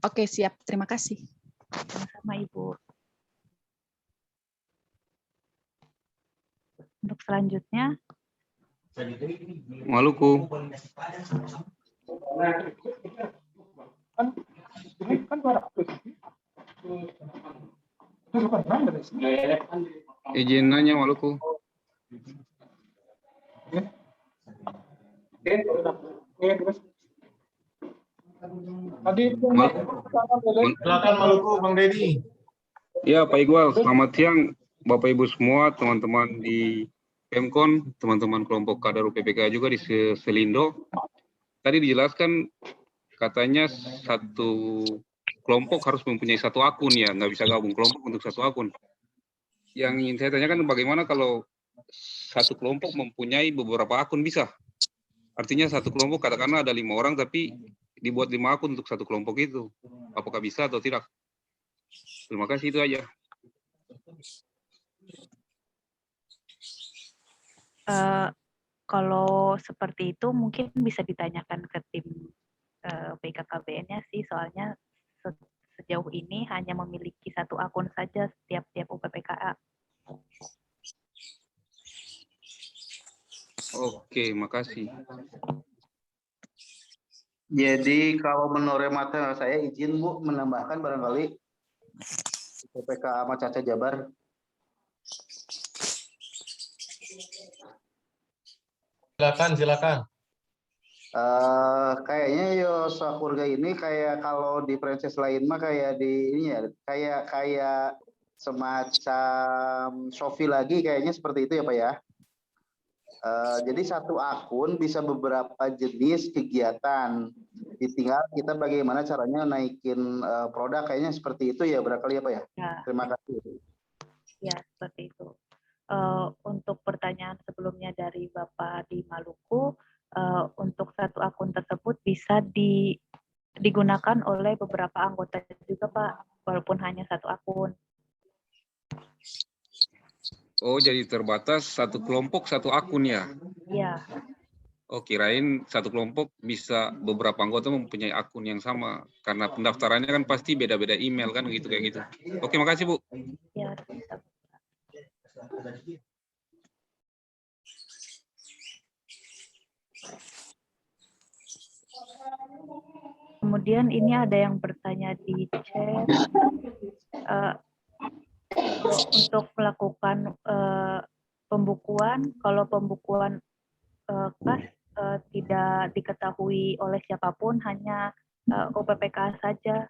Oke, siap. Terima kasih. Sama-sama Ibu. Untuk selanjutnya, Maluku. Izin nanya Maluku. Silakan Maluku, Bang Deddy. Ya, Pak Iqbal, selamat siang Bapak Ibu semua, teman-teman di Pemkon, teman-teman kelompok kader UPPK juga di Selindo. Tadi dijelaskan katanya satu kelompok harus mempunyai satu akun ya, nggak bisa gabung kelompok untuk satu akun. Yang ingin saya tanyakan bagaimana kalau satu kelompok mempunyai beberapa akun bisa? Artinya satu kelompok katakanlah ada 5 orang tapi dibuat 5 akun untuk satu kelompok itu. Apakah bisa atau tidak? Terima kasih, itu aja. Kalau seperti itu mungkin bisa ditanyakan ke tim BKKBN-nya sih, soalnya sejauh ini hanya memiliki satu akun saja setiap UPPKA. Oke, makasih. Jadi kalau menurut mata saya izin Bu menambahkan barangkali UPPK Ahmad Caca Jabar. Silakan. Kayaknya Yosakurga ini kayak kalau di franchise lain mah kayak di ini ya, kayak semacam Shopee lagi kayaknya seperti itu ya Pak ya. Jadi satu akun bisa beberapa jenis kegiatan. Tinggal kita bagaimana caranya naikin produk, kayaknya seperti itu ya barangkali ya Pak ya. Ya. Terima kasih. Ya, seperti itu. Untuk pertanyaan sebelumnya dari Bapak di Maluku, untuk satu akun tersebut bisa digunakan oleh beberapa anggota juga Pak, walaupun hanya satu akun. Oh, jadi terbatas satu kelompok satu akun ya? Iya. Oh, kirain satu kelompok bisa beberapa anggota mempunyai akun yang sama. Karena pendaftarannya kan pasti beda-beda email kan gitu kayak gitu. Oke, makasih Bu. Ya, Kemudian ini ada yang bertanya di chat untuk melakukan pembukuan. Kalau pembukuan kas tidak diketahui oleh siapapun, hanya UPPK saja,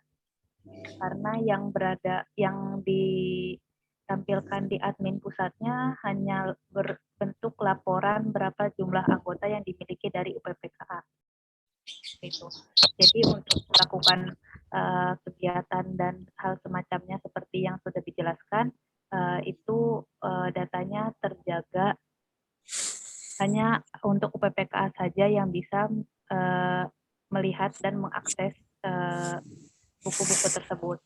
karena yang ditampilkan di admin pusatnya hanya berbentuk laporan berapa jumlah anggota yang dimiliki dari UPPKA. Itu. Jadi untuk melakukan kegiatan dan hal semacamnya seperti yang sudah dijelaskan, itu datanya terjaga hanya untuk UPPKA saja yang bisa melihat dan mengakses buku-buku tersebut.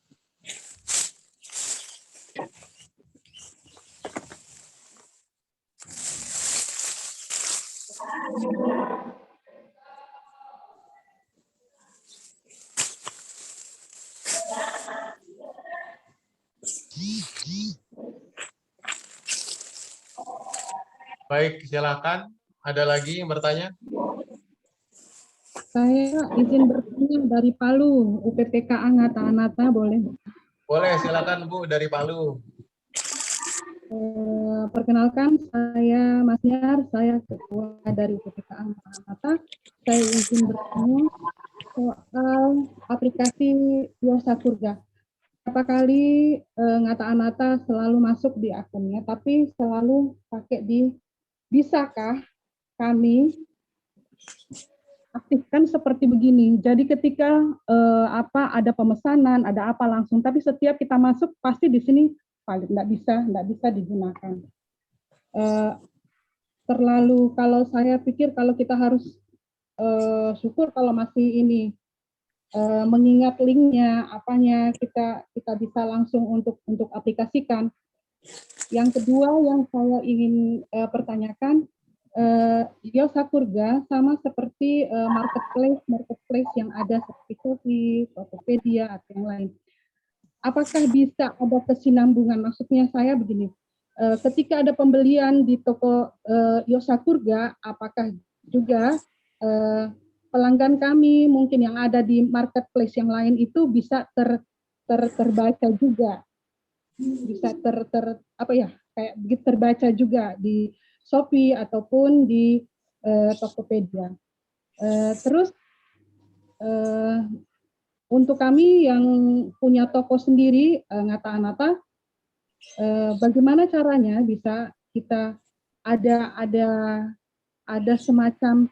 Baik, silakan. Ada lagi yang bertanya? Saya izin bertanya dari Palu, UPPK Angata-Anata, boleh? Boleh, silakan Bu dari Palu. Perkenalkan, saya Mas Yar, saya ketua dari UPPK Angata-Anata. Saya izin bertanya soal aplikasi Yosakurga. Berapa kali Ngata-Anata selalu masuk di akunnya, tapi selalu pakai di bisakah kami aktifkan seperti begini. Jadi ketika ada pemesanan, ada apa langsung, tapi setiap kita masuk pasti di sini valid, nggak bisa digunakan. Terlalu, kalau saya pikir kalau kita harus syukur kalau masih ini mengingat linknya, apanya kita bisa langsung untuk aplikasikan. Yang kedua yang saya ingin pertanyakan, Yosakurga sama seperti marketplace yang ada seperti Shopee, Tokopedia atau yang lain. Apakah bisa ada kesinambungan? Maksudnya saya begini, ketika ada pembelian di toko Yosakurga, apakah juga pelanggan kami mungkin yang ada di marketplace yang lain itu bisa terbaca juga, bisa kayak begitu terbaca juga di Shopee ataupun di Tokopedia. Terus untuk kami yang punya toko sendiri Ngata-Anata, bagaimana caranya bisa kita ada semacam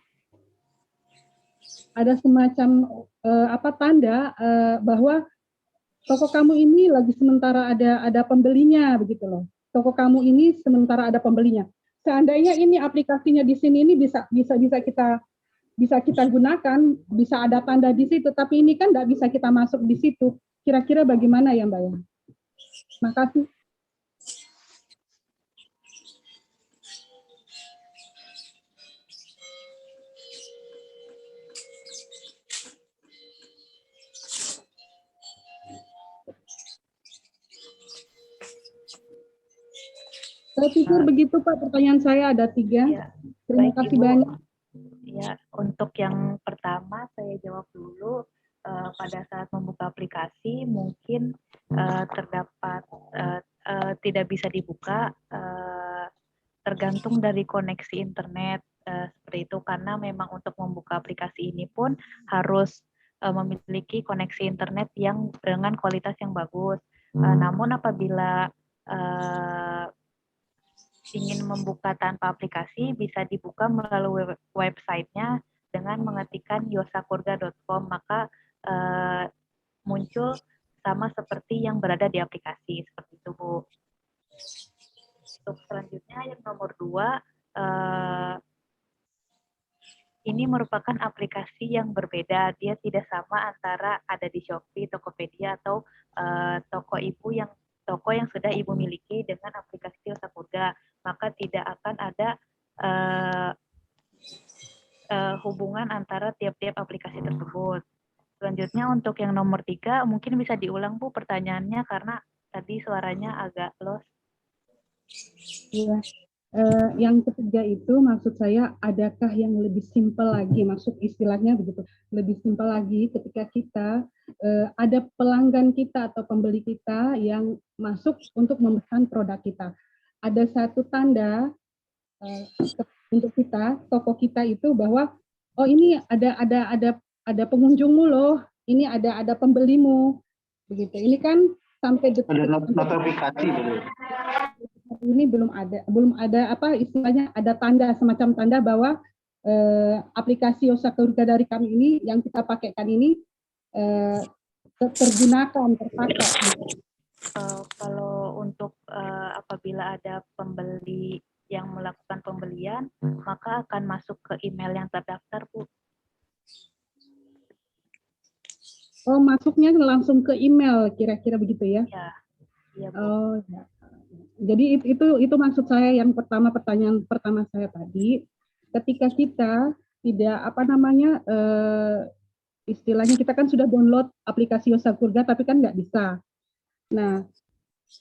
tanda bahwa toko kamu ini lagi sementara ada pembelinya begitu loh. Toko kamu ini sementara ada pembelinya. Seandainya ini aplikasinya di sini ini bisa kita gunakan, bisa ada tanda di situ, tapi ini kan nggak bisa kita masuk di situ. Kira-kira bagaimana ya Mbak ya? Terima kasih. Saya pikir begitu Pak, pertanyaan saya ada 3. Ya, Terima baik, kasih Ibu. banyak. Ya, untuk yang pertama saya jawab dulu. Pada saat membuka aplikasi mungkin terdapat tidak bisa dibuka, tergantung dari koneksi internet seperti itu, karena memang untuk membuka aplikasi ini pun harus memiliki koneksi internet yang dengan kualitas yang bagus. Namun apabila ingin membuka tanpa aplikasi, bisa dibuka melalui websitenya dengan mengetikkan yosakurga.com, maka muncul sama seperti yang berada di aplikasi, seperti itu Bu. Untuk selanjutnya yang nomor 2, ini merupakan aplikasi yang berbeda, dia tidak sama antara ada di Shopee, Tokopedia atau toko yang sudah Ibu miliki dengan aplikasi Yosakurga, maka tidak akan ada hubungan antara tiap-tiap aplikasi tersebut. Selanjutnya untuk yang nomor 3, mungkin bisa diulang Bu pertanyaannya karena tadi suaranya agak lost. Iya. Yang ketiga itu maksud saya, adakah yang lebih simpel lagi, maksud istilahnya begitu, lebih simpel lagi ketika kita ada pelanggan kita atau pembeli kita yang masuk untuk memesan produk kita. Ada satu tanda untuk kita, toko kita itu bahwa oh ini ada pengunjungmu loh, ini ada pembelimu, begitu. Ini kan sampai detik Ada notifikasi dulu. ini belum ada apa istilahnya, ada tanda, semacam tanda bahwa aplikasi Yosakurga dari kami ini yang kita pakaikan ini tergunakan, terpakai. Kalau untuk apabila ada pembeli yang melakukan pembelian, maka akan masuk ke email yang terdaftar, Bu. Oh, masuknya langsung ke email, kira-kira begitu ya? Ya, Bu. Oh, ya. Jadi itu maksud saya yang pertama, pertanyaan pertama saya tadi, ketika kita tidak istilahnya kita kan sudah download aplikasi Yosakurga tapi kan nggak bisa. Nah,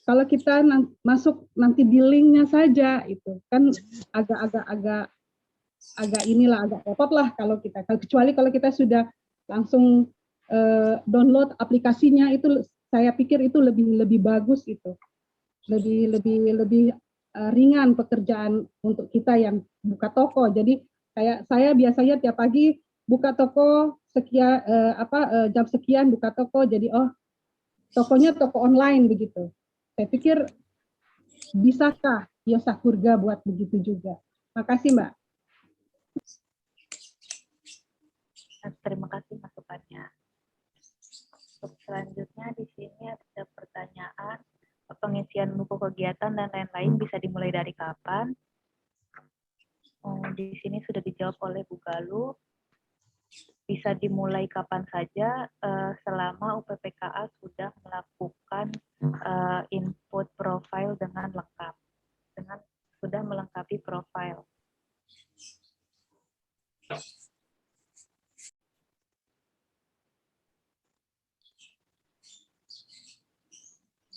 kalau kita masuk nanti di linknya saja itu kan agak repot lah kalau kita, kecuali kalau kita sudah langsung download aplikasinya, itu saya pikir itu lebih bagus, itu lebih ringan pekerjaan untuk kita yang buka toko. Jadi kayak saya biasanya tiap pagi buka toko sekian jam sekian buka toko, jadi tokonya toko online begitu. Saya pikir bisakah Yosakurga buat begitu juga? Makasih, Mbak. Terima kasih masukannya. Untuk selanjutnya di sini ada pertanyaan, pengisian buku kegiatan dan lain-lain bisa dimulai dari kapan? Di sini sudah dijawab oleh Bu Galuh. Bisa dimulai kapan saja selama UPPKA sudah melakukan input profile dengan lengkap, sudah melengkapi profile.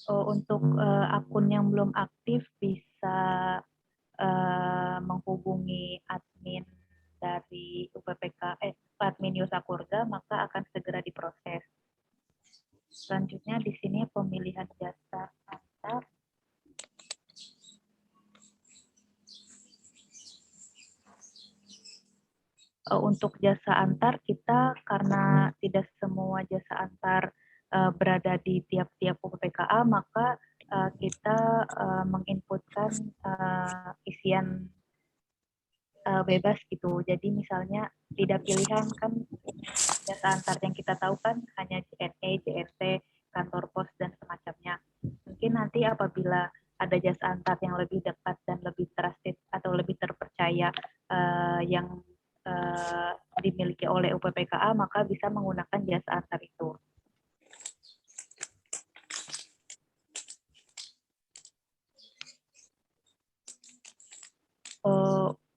Untuk akun yang belum aktif bisa menghubungi admin dari admin Yosakurga, maka akan segera diproses. Selanjutnya di sini pemilihan jasa antar. Untuk jasa antar kita, karena tidak semua jasa antar berada di tiap-tiap UPPKA, maka kita menginputkan isian bebas gitu. Jadi misalnya tidak pilihan, kan jasa antar yang kita tahu kan hanya JNE, JNT, kantor pos dan semacamnya. Mungkin nanti apabila ada jasa antar yang lebih dekat dan lebih trusted atau lebih terpercaya yang dimiliki oleh UPPKA, maka bisa menggunakan jasa antar itu.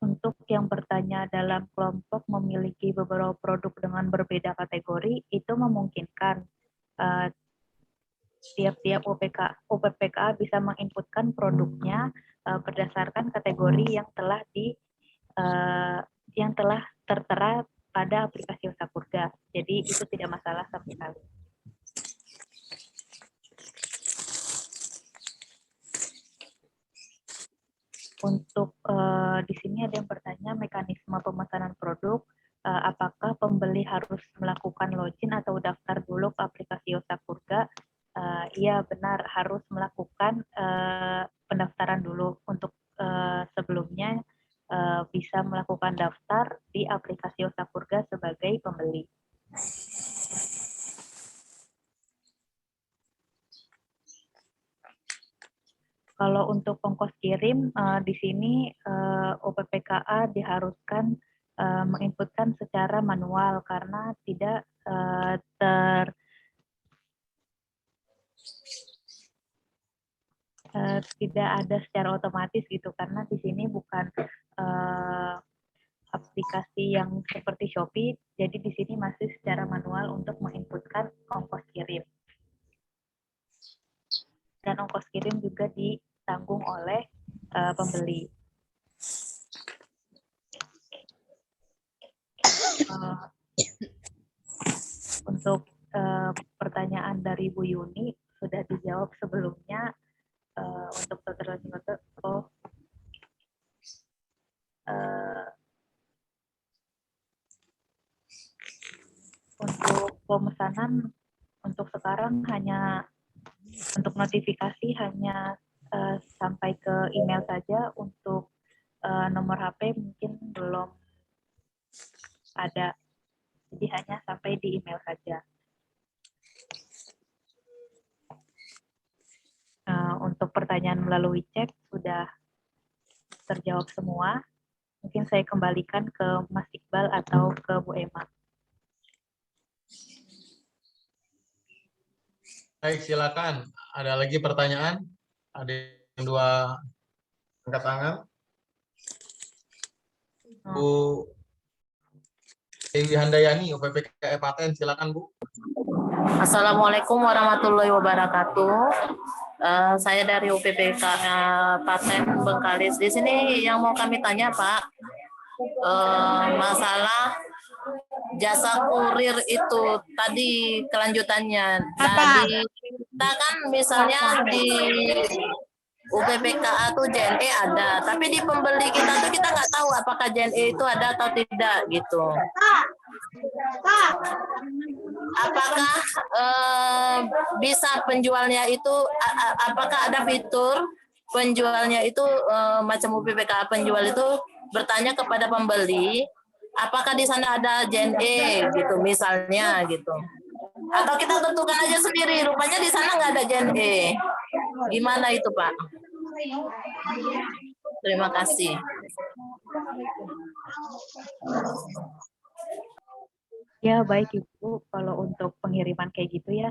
Untuk yang bertanya dalam kelompok memiliki beberapa produk dengan berbeda kategori, itu memungkinkan. Tiap-tiap UPPKA bisa menginputkan produknya berdasarkan kategori yang telah tertera pada aplikasi Yosakurga. Jadi itu tidak masalah sama sekali. Untuk di sini ada yang bertanya mekanisme pemesanan produk, apakah pembeli harus melakukan login atau daftar dulu ke aplikasi Yosakurga? Iya benar, harus melakukan pendaftaran dulu. Untuk sebelumnya bisa melakukan daftar di aplikasi Yosakurga sebagai pembeli. Kalau untuk ongkos kirim, di sini UPPKA diharuskan menginputkan secara manual karena tidak tidak ada secara otomatis gitu, karena di sini bukan aplikasi yang seperti Shopee, jadi di sini masih secara manual untuk menginputkan ongkos kirim. Dan ongkos kirim juga ditanggung oleh pembeli. Untuk pertanyaan dari Bu Yuni sudah dijawab sebelumnya. Untuk untuk pemesanan untuk sekarang hanya untuk notifikasi hanya sampai ke email saja. Untuk nomor HP mungkin belum ada, jadi hanya sampai di email saja. Untuk pertanyaan melalui chat sudah terjawab semua. Mungkin saya kembalikan ke Mas Iqbal atau ke Bu Emma. Baik, silakan. Ada lagi pertanyaan? Ada yang dua angkat tangan. Bu Dewi Handayani, UPPK Paten, silakan Bu. Assalamualaikum warahmatullahi wabarakatuh. Saya dari UPPK Paten Bengkalis. Di sini yang mau kami tanya Pak, masalah jasa kurir itu tadi kelanjutannya. Tadi kita kan misalnya di UPPKA tuh JNE ada, tapi di pembeli kita tuh kita nggak tahu apakah JNE itu ada atau tidak gitu. Apakah bisa penjualnya itu, apakah ada fitur penjualnya itu macam UPPKA penjual itu bertanya kepada pembeli, apakah di sana ada JNE gitu misalnya gitu. Atau kita tentukan aja sendiri, rupanya di sana nggak ada JNE. Gimana itu Pak? Terima kasih. Ya baik Ibu, kalau untuk pengiriman kayak gitu ya,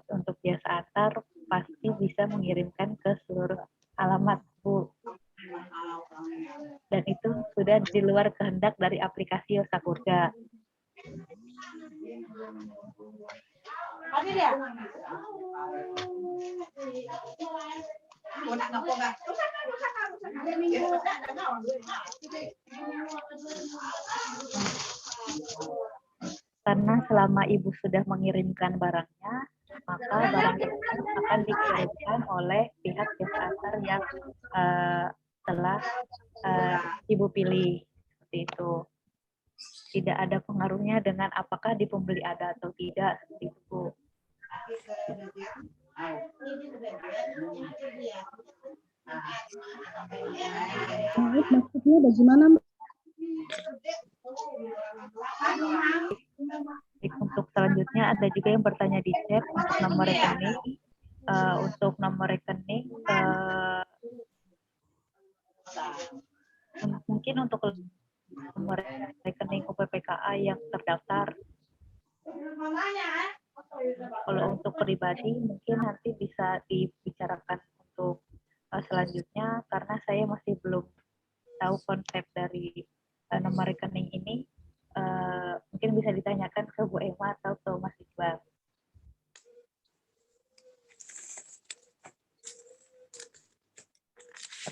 untuk jasa antar pasti bisa mengirimkan ke seluruh alamat Bu. Dan itu sudah di luar kehendak dari aplikasi Yosakurga. Karena selama Ibu sudah mengirimkan barangnya, maka barang tersebut akan dikirimkan oleh pihak jasa antar yang telah Ibu pilih, seperti itu. Tidak ada pengaruhnya dengan apakah di pembeli ada atau tidak, seperti itu. Maksudnya bagaimana? Untuk selanjutnya ada juga yang bertanya di chat untuk nomor rekening. Untuk nomor rekening mungkin untuk nomor rekening UPPKA yang terdaftar. Kalau untuk pribadi mungkin nanti bisa dibicarakan untuk selanjutnya, karena saya masih belum tahu konsep dari nomor rekening ini. Mungkin bisa ditanyakan ke Bu Emma atau ke Mas Iqbal.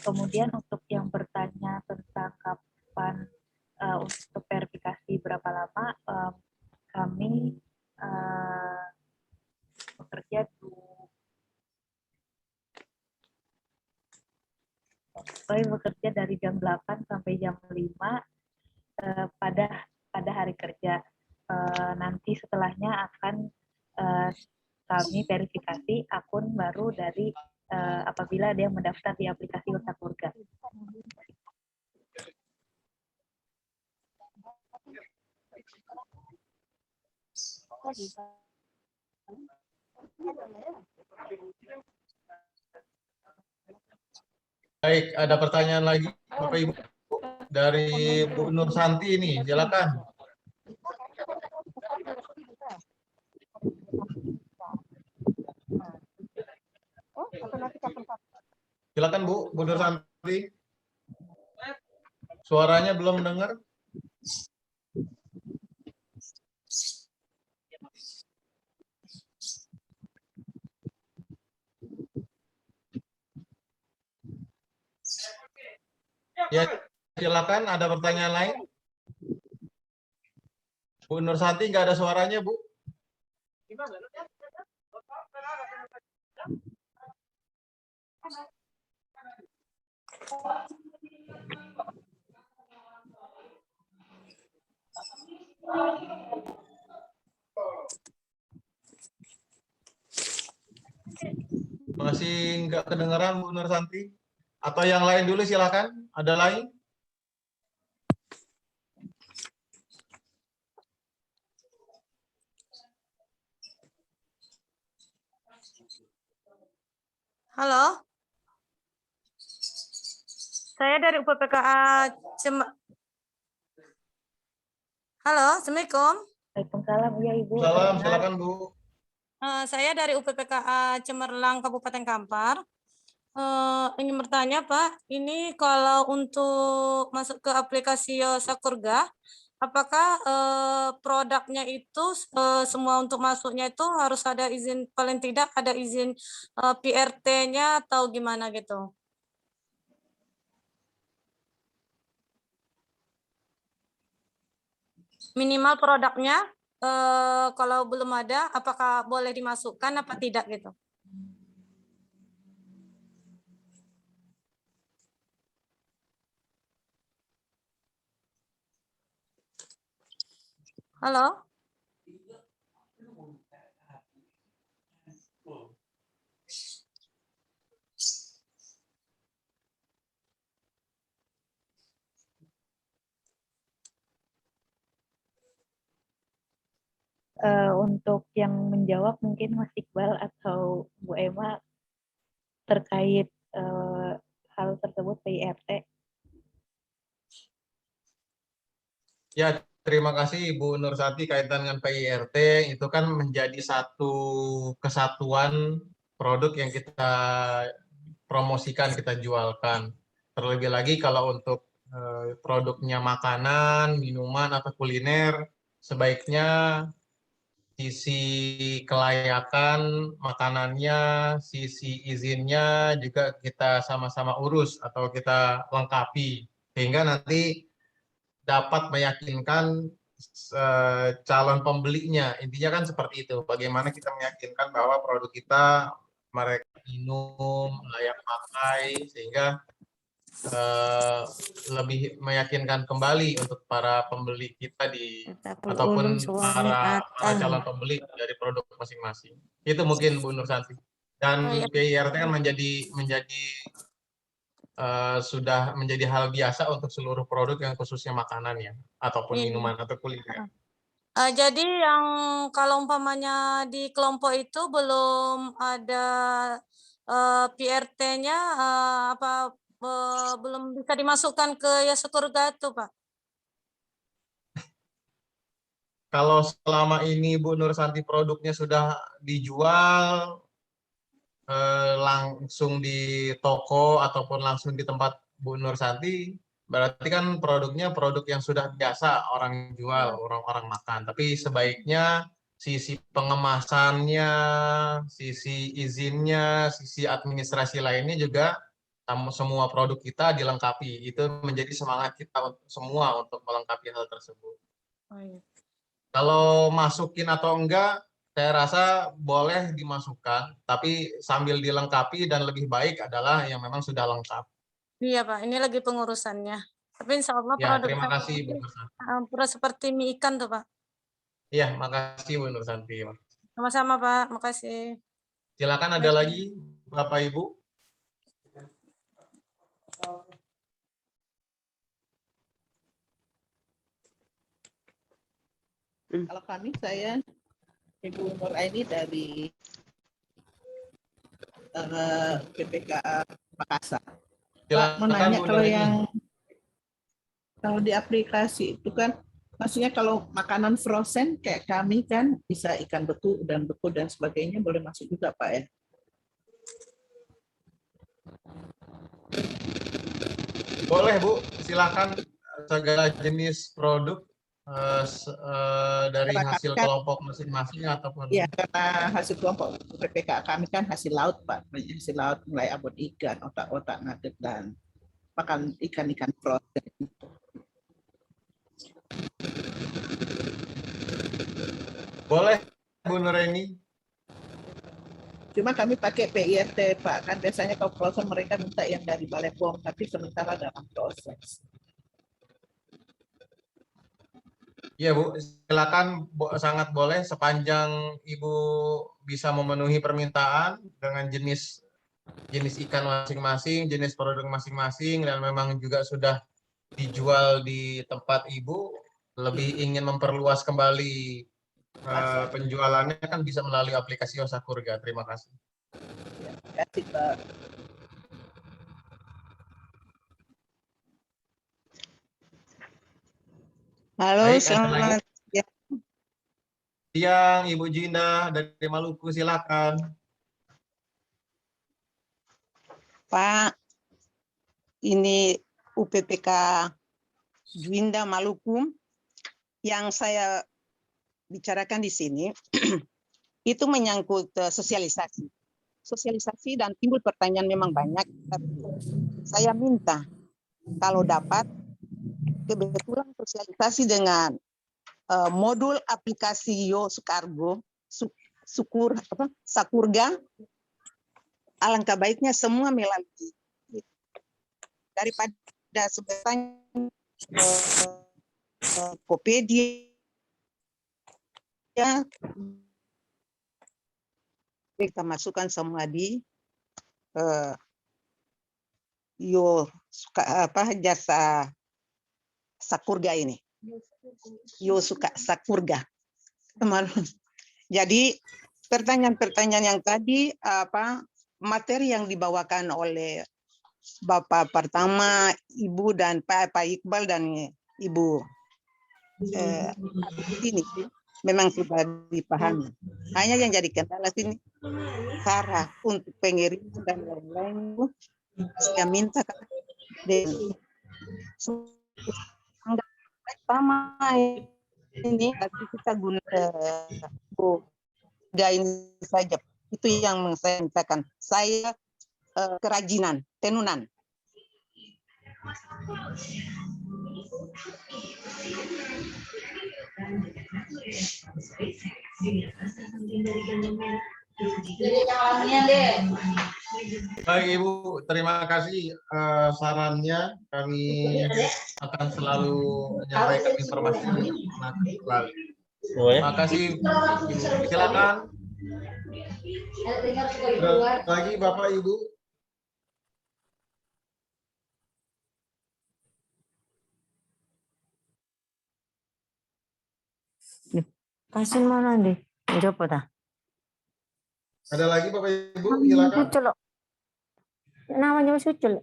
Kemudian untuk yang bertanya tentang kapan untuk verifikasi berapa lama, kami bekerja dari jam 8 sampai jam 5 pada hari kerja. Nanti setelahnya akan kami verifikasi akun baru dari apabila ada yang mendaftar di aplikasi Yosakurga. Baik, ada pertanyaan lagi Bapak Ibu dari Bu Nur Santi ini, silakan. Silakan Bu Nur Santi. Suaranya belum dengar. Ya, silakan. Ada pertanyaan lain? Bu Nur Santi nggak ada suaranya, Bu. Masih nggak kedengeran Bu Nur Santi? Atau yang lain dulu silakan. Ada lain? Halo. Saya dari UPPKA Halo, Assalamualaikum. Waalaikumsalam, ya Ibu. Salam, silakan Bu. Saya dari UPPKA Cemerlang Kabupaten Kampar. Ingin bertanya Pak, ini kalau untuk masuk ke aplikasi Yosakurga, apakah produknya itu semua untuk masuknya itu harus ada izin, paling tidak ada izin PRT-nya atau gimana gitu? Minimal produknya kalau belum ada, apakah boleh dimasukkan apa tidak gitu? Halo? Untuk yang menjawab mungkin Mas Iqbal atau Bu Emma terkait hal tersebut PIRT. Ya, terima kasih Bu Nur Santi kaitan dengan PIRT itu kan menjadi satu kesatuan produk yang kita promosikan, kita jualkan. Terlebih lagi kalau untuk produknya makanan, minuman atau kuliner, sebaiknya sisi kelayakan makanannya, sisi izinnya juga kita sama-sama urus atau kita lengkapi sehingga nanti dapat meyakinkan calon pembelinya. Intinya kan seperti itu. Bagaimana kita meyakinkan bahwa produk kita mereka minum, layak pakai, sehingga lebih meyakinkan kembali untuk para pembeli kita ataupun para calon pembeli dari produk masing-masing. Itu mungkin Bu Nur Santi. Dan PIRT kan menjadi sudah menjadi hal biasa untuk seluruh produk yang khususnya makanan ya, ataupun minuman atau kuliner. Jadi yang kalau umpamanya di kelompok itu belum ada PRT-nya belum bisa dimasukkan ke Yosakurga itu, Pak? Kalau selama ini Bu Nur Santi produknya sudah dijual langsung di toko ataupun langsung di tempat Bu Nur Santi, berarti kan produknya produk yang sudah biasa orang jual, orang-orang makan. Tapi sebaiknya sisi pengemasannya, sisi izinnya, sisi administrasi lainnya juga semua produk kita dilengkapi. Itu menjadi semangat kita semua untuk melengkapi hal tersebut. Kalau masukin atau enggak, saya rasa boleh dimasukkan, tapi sambil dilengkapi dan lebih baik adalah yang memang sudah lengkap. Iya Pak, ini lagi pengurusannya. Tapi insya Allah Ya, produk terima kasih Bu Nur Santi. seperti mie ikan tuh Pak. Iya, makasih Bu Nur Santi. Sama-sama Pak, makasih. Silakan ada lagi Bapak Ibu. Kalau kami, saya Ibu Nur Aini dari PPKA Makassar. Pak, mau nanya kalau di aplikasi itu kan, maksudnya kalau makanan frozen kayak kami kan bisa ikan beku dan sebagainya boleh masuk juga Pak ya? Boleh Bu, silakan segala jenis produk dari hasil kelompok masing-masing ataupun ya karena hasil kelompok PPK kami kan hasil laut Pak, hasil laut mulai abon ikan, otak-otak nugget dan makan ikan-ikan frozen. Boleh, Bu Nureni. Cuma kami pakai PIRT, Pak. Kan biasanya kalau proposal mereka minta yang dari Balai POM, tapi sementara dalam proses. Iya Bu, silakan sangat boleh sepanjang Ibu bisa memenuhi permintaan dengan jenis ikan masing-masing, jenis produk masing-masing, dan memang juga sudah dijual di tempat Ibu, lebih ingin memperluas kembali penjualannya kan bisa melalui aplikasi Yosakurga. Terima kasih. Terima kasih, Pak. Halo, Baik, selamat siang Ibu Jinda dari Maluku, silakan. Pak. Ini UPPK Juinda Maluku yang saya bicarakan di sini itu menyangkut sosialisasi. Sosialisasi dan timbul pertanyaan memang banyak. Saya minta kalau dapat kebetulan sosialisasi dengan modul aplikasi Yosakurga, Sakurga, alangkah baiknya semua melalui daripada sebenarnya Tokopedia kita masukkan semua di jasa Sakurga ini. Yosakurga. Jadi pertanyaan-pertanyaan yang tadi materi yang dibawakan oleh Bapak pertama, Ibu dan Pak Iqbal dan Ibu ini memang sudah dipahami. Hanya yang jadi kendala sini cara untuk pengiriman dan lain-lain. Saya minta pertama ini kita gunakan ini saja. Itu yang saya mintakan. Saya kerajinan, tenunan. Baik Ibu, terima kasih sarannya. Kami akan selalu menyampaikan informasi kembali. Terima kasih Ibu. Silakan. Lagi Bapak Ibu. Kasin mana nih? Coba dah. Ada lagi Bapak Ibu, silakan. Sucul. Namanya Sucul.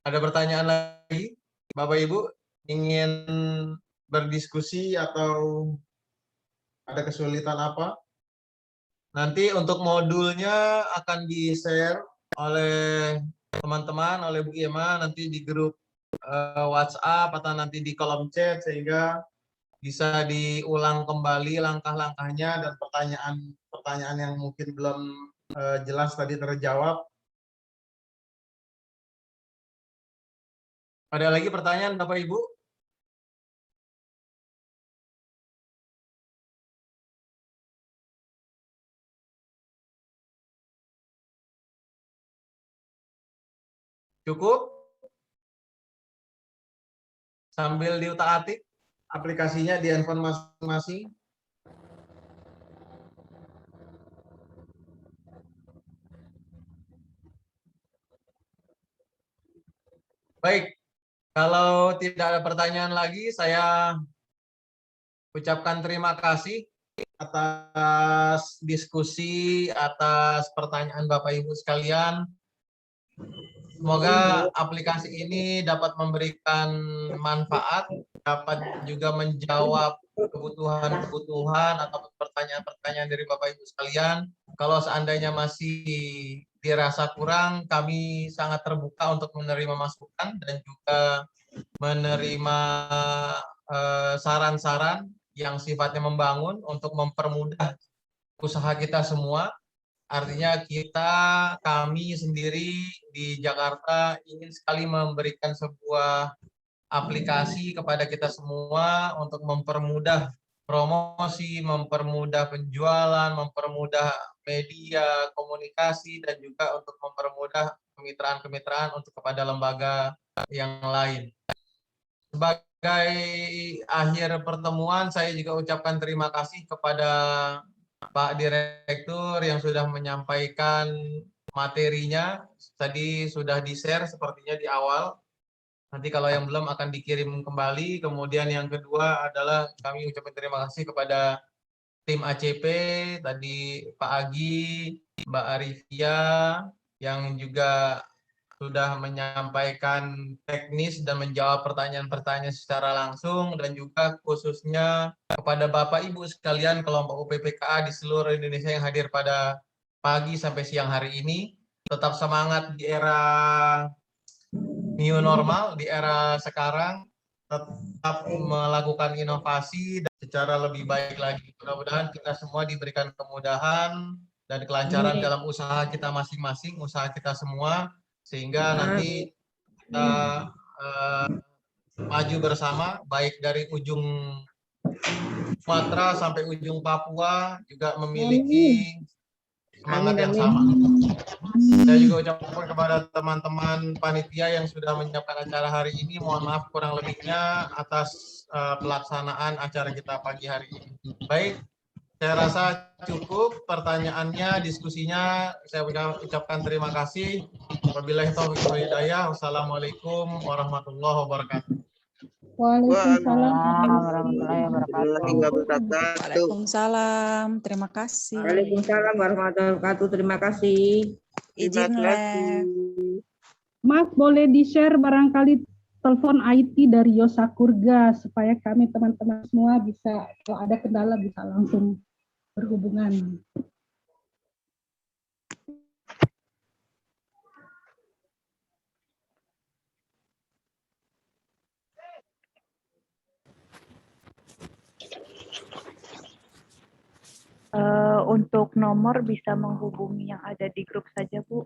Ada pertanyaan lagi, Bapak Ibu ingin berdiskusi atau ada kesulitan apa? Nanti untuk modulnya akan di-share oleh teman-teman, oleh Bu Irma nanti di grup WhatsApp atau nanti di kolom chat sehingga bisa diulang kembali langkah-langkahnya dan pertanyaan yang mungkin belum jelas tadi terjawab. Ada lagi pertanyaan Bapak Ibu? Cukup? Sambil diutak-atik aplikasinya di handphone masing-masing. Baik, kalau tidak ada pertanyaan lagi, saya ucapkan terima kasih atas diskusi, atas pertanyaan Bapak Ibu sekalian. Semoga aplikasi ini dapat memberikan manfaat, dapat juga menjawab kebutuhan-kebutuhan atau pertanyaan-pertanyaan dari Bapak Ibu sekalian. Kalau seandainya masih dirasa kurang, kami sangat terbuka untuk menerima masukan dan juga menerima saran-saran yang sifatnya membangun untuk mempermudah usaha kita semua. Artinya kami sendiri di Jakarta ingin sekali memberikan sebuah aplikasi kepada kita semua untuk mempermudah promosi, mempermudah penjualan, mempermudah media, komunikasi, dan juga untuk mempermudah kemitraan-kemitraan untuk kepada lembaga yang lain. Sebagai akhir pertemuan, saya juga ucapkan terima kasih kepada Pak Direktur yang sudah menyampaikan materinya. Tadi sudah di-share sepertinya di awal. Nanti kalau yang belum akan dikirim kembali. Kemudian yang kedua adalah kami ucapkan terima kasih kepada tim ACP, tadi Pak Agi, Mbak Arifia, yang juga sudah menyampaikan teknis dan menjawab pertanyaan-pertanyaan secara langsung, dan juga khususnya kepada Bapak Ibu sekalian kelompok UPPKA di seluruh Indonesia yang hadir pada pagi sampai siang hari ini. Tetap semangat di era new normal, di era sekarang, tetap melakukan inovasi dan secara lebih baik lagi. Mudah-mudahan kita semua diberikan kemudahan dan kelancaran dalam usaha kita masing-masing, usaha kita semua, sehingga nanti kita maju bersama, baik dari ujung Sumatera sampai ujung Papua, juga memiliki semangat yang sama. Saya juga ucapkan kepada teman-teman panitia yang sudah menyiapkan acara hari ini, mohon maaf kurang lebihnya atas pelaksanaan acara kita pagi hari ini. Baik, saya rasa cukup pertanyaannya, diskusinya. Saya ucapkan terima kasih. Wabillahi taufiq wal hidayah. Wassalamualaikum warahmatullahi wabarakatuh. Waalaikumsalam warahmatullahi wabarakatuh. Waalaikumsalam. Terima kasih. Waalaikumsalam warahmatullahi wabarakatuh. Terima kasih. Izin live. Mas, boleh di-share barangkali telepon IT dari Yosakurga supaya kami teman-teman semua bisa, kalau ada kendala bisa langsung berhubungan. Untuk nomor bisa menghubungi yang ada di grup saja, Bu.